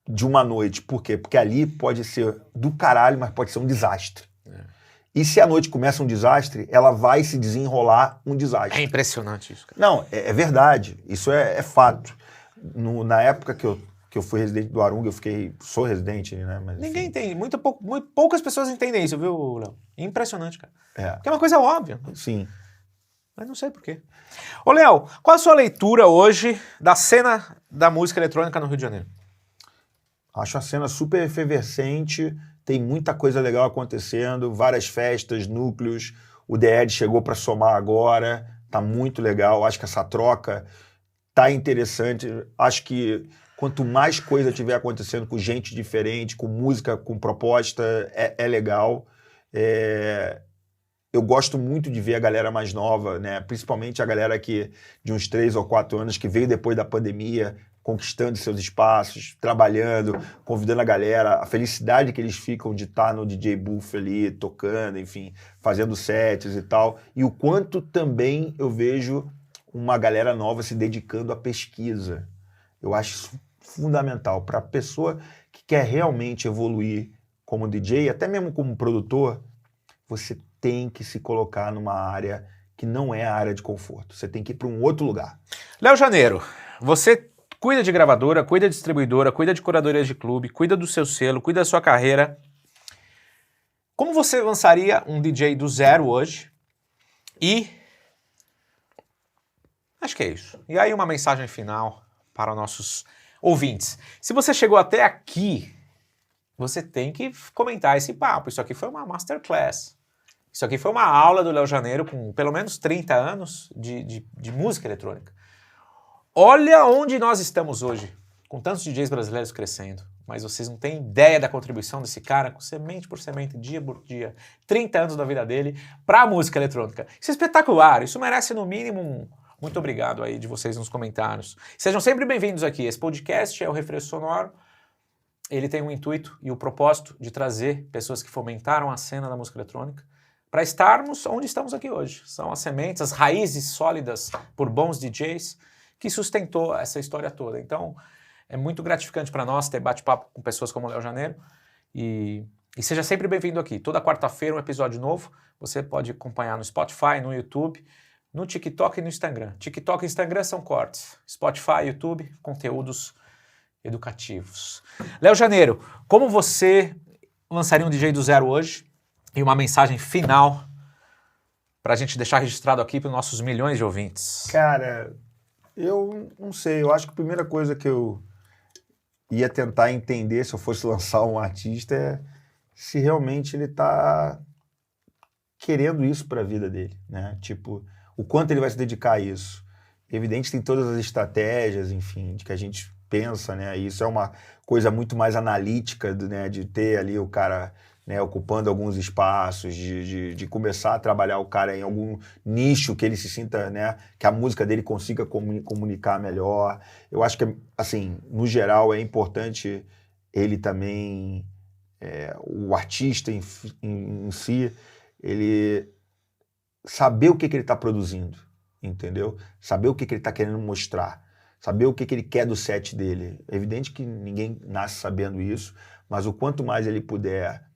de uma noite. Por quê? Porque ali pode ser do caralho, mas pode ser um desastre. E se a noite começa um desastre, ela vai se desenrolar um desastre. É impressionante isso, cara. Não, é verdade. Isso é fato. Na época que eu fui residente do Arunga, sou residente, né? Mas, Ninguém enfim. entende. Muito poucas pessoas entendem isso, viu, Léo? Impressionante, cara. É, Porque é uma coisa óbvia, sim. mas não sei por quê. Ô, Léo, qual a sua leitura hoje da cena da música eletrônica no Rio de Janeiro? Acho a cena super efervescente, tem muita coisa legal acontecendo, várias festas, núcleos. O The Edge chegou para somar agora, tá muito legal. Acho que essa troca tá interessante. Acho que quanto mais coisa tiver acontecendo com gente diferente, com música, com proposta, é legal. Eu gosto muito de ver a galera mais nova, né? Principalmente a galera que de uns 3 ou 4 anos que veio depois da pandemia, conquistando seus espaços, trabalhando, convidando a galera, a felicidade que eles ficam de estar no DJ Booth ali, tocando, enfim, fazendo sets e tal. E o quanto também eu vejo uma galera nova se dedicando à pesquisa. Eu acho isso fundamental para a pessoa que quer realmente evoluir como DJ, até mesmo como produtor. Você tem que se colocar numa área que não é a área de conforto. Você tem que ir para um outro lugar. Léo Janeiro, você cuida de gravadora, cuida de distribuidora, cuida de curadoria de clube, cuida do seu selo, cuida da sua carreira. Como você lançaria um DJ do zero hoje? E acho que é isso. E aí uma mensagem final para nossos ouvintes. Se você chegou até aqui, você tem que comentar esse papo. Isso aqui foi uma masterclass. Isso aqui foi uma aula do Léo Janeiro com pelo menos 30 anos de música eletrônica. Olha onde nós estamos hoje, com tantos DJs brasileiros crescendo. Mas vocês não têm ideia da contribuição desse cara, com semente por semente, dia por dia, 30 anos da vida dele, para a música eletrônica. Isso é espetacular, isso merece no mínimo um muito obrigado aí de vocês nos comentários. Sejam sempre bem-vindos aqui. Esse podcast é o Refresco Sonoro. Ele tem um intuito e o propósito de trazer pessoas que fomentaram a cena da música eletrônica para estarmos onde estamos aqui hoje. São as sementes, as raízes sólidas por bons DJs que sustentou essa história toda. Então, é muito gratificante para nós ter bate-papo com pessoas como o Léo Janeiro e seja sempre bem-vindo aqui. Toda quarta-feira um episódio novo. Você pode acompanhar no Spotify, no YouTube, no TikTok e no Instagram. TikTok e Instagram são cortes. Spotify, YouTube, conteúdos educativos. Léo Janeiro, como você lançaria um DJ do zero hoje? E uma mensagem final para a gente deixar registrado aqui para os nossos milhões de ouvintes. Cara, eu não sei. Eu acho que a primeira coisa que eu ia tentar entender se eu fosse lançar um artista é se realmente ele tá querendo isso para a vida dele, né? Tipo, o quanto ele vai se dedicar a isso. Evidente que tem todas as estratégias, enfim, de que a gente pensa, né? Isso é uma coisa muito mais analítica, né? De ter ali o cara, né, ocupando alguns espaços, de começar a trabalhar o cara em algum nicho que ele se sinta, né, que a música dele consiga comunicar melhor. Eu acho que, assim, no geral, é importante ele também, o artista em si, ele saber o que ele está produzindo, entendeu? Saber o que ele está querendo mostrar, saber o que ele quer do set dele. É evidente que ninguém nasce sabendo isso, mas o quanto mais ele puder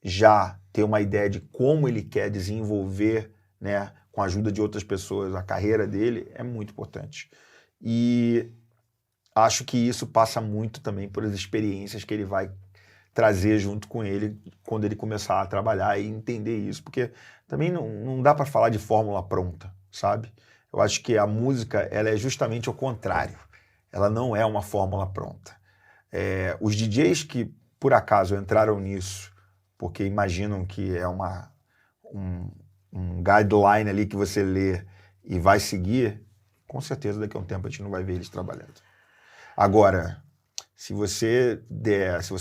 já ter uma ideia de como ele quer desenvolver, né, com a ajuda de outras pessoas, a carreira dele, é muito importante. E acho que isso passa muito também por as experiências que ele vai trazer junto com ele quando ele começar a trabalhar e entender isso, porque também não dá para falar de fórmula pronta, sabe? Eu acho que a música, ela é justamente o contrário. Ela não é uma fórmula pronta. Os DJs que por acaso entraram nisso, porque imaginam que é um guideline ali que você lê e vai seguir, com certeza daqui a um tempo a gente não vai ver eles trabalhando. Agora, se você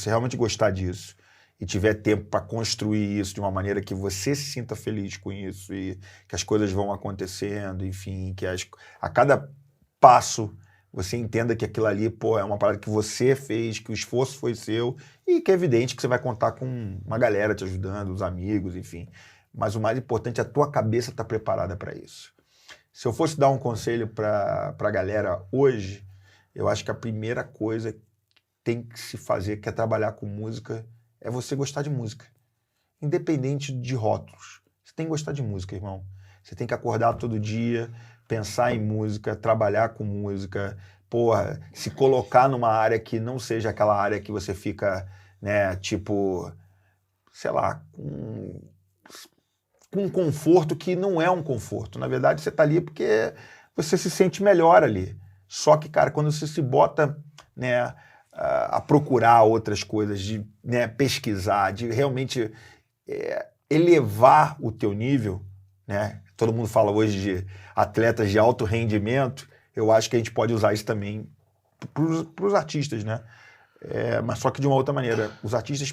realmente gostar disso e tiver tempo para construir isso de uma maneira que você se sinta feliz com isso e que as coisas vão acontecendo, enfim, que a cada passo você entenda que aquilo ali, é uma parada que você fez, que o esforço foi seu e que é evidente que você vai contar com uma galera te ajudando, os amigos, enfim. Mas o mais importante é a tua cabeça estar preparada para isso. Se eu fosse dar um conselho para a galera hoje, eu acho que a primeira coisa que tem que se fazer, que é trabalhar com música, é você gostar de música. Independente de rótulos. Você tem que gostar de música, irmão. Você tem que acordar todo dia, pensar em música, trabalhar com música, se colocar numa área que não seja aquela área que você fica, né, tipo, sei lá, com um conforto que não é um conforto. Na verdade, você tá ali porque você se sente melhor ali. Só que, cara, quando você se bota, né, a procurar outras coisas, de, né, pesquisar, de realmente elevar o teu nível, né? Todo mundo fala hoje de atletas de alto rendimento, eu acho que a gente pode usar isso também para os artistas, né? Mas só que de uma outra maneira. Os artistas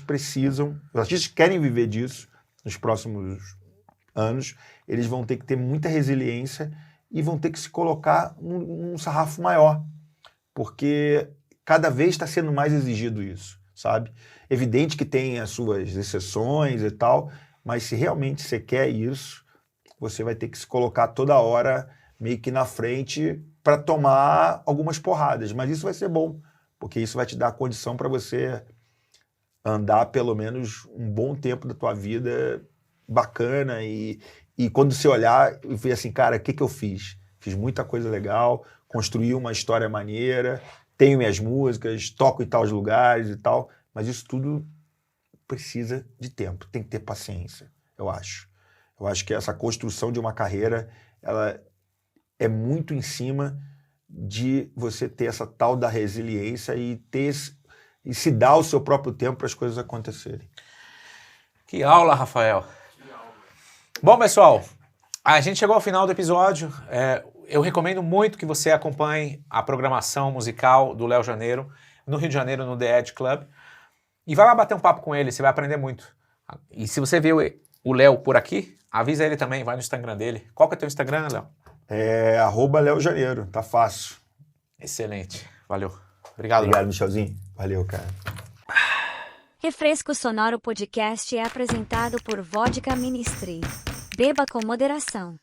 querem viver disso nos próximos anos, eles vão ter que ter muita resiliência e vão ter que se colocar num sarrafo maior, porque cada vez está sendo mais exigido isso, sabe? Evidente que tem as suas exceções e tal, mas se realmente você quer isso, você vai ter que se colocar toda hora meio que na frente para tomar algumas porradas. Mas isso vai ser bom, porque isso vai te dar a condição para você andar pelo menos um bom tempo da tua vida bacana e quando você olhar e ver assim, cara, o que eu fiz? Fiz muita coisa legal, construí uma história maneira, tenho minhas músicas, toco em tais lugares e tal, mas isso tudo precisa de tempo, tem que ter paciência, eu acho. Eu acho que essa construção de uma carreira, ela é muito em cima de você ter essa tal da resiliência e se dar o seu próprio tempo para as coisas acontecerem. Que aula, Rafael. Bom, pessoal, a gente chegou ao final do episódio. Eu recomendo muito que você acompanhe a programação musical do Léo Janeiro, no Rio de Janeiro, no The Edge Club. E vai lá bater um papo com ele, você vai aprender muito. E se você vê o Léo por aqui, avisa ele também, vai no Instagram dele. Qual que é o teu Instagram, Léo? @Léo Janeiro, tá fácil. Excelente, valeu. Obrigado, Obrigado, Michelzinho. Valeu, cara. Refresco Sonoro Podcast é apresentado por Vodka Ministry. Beba com moderação.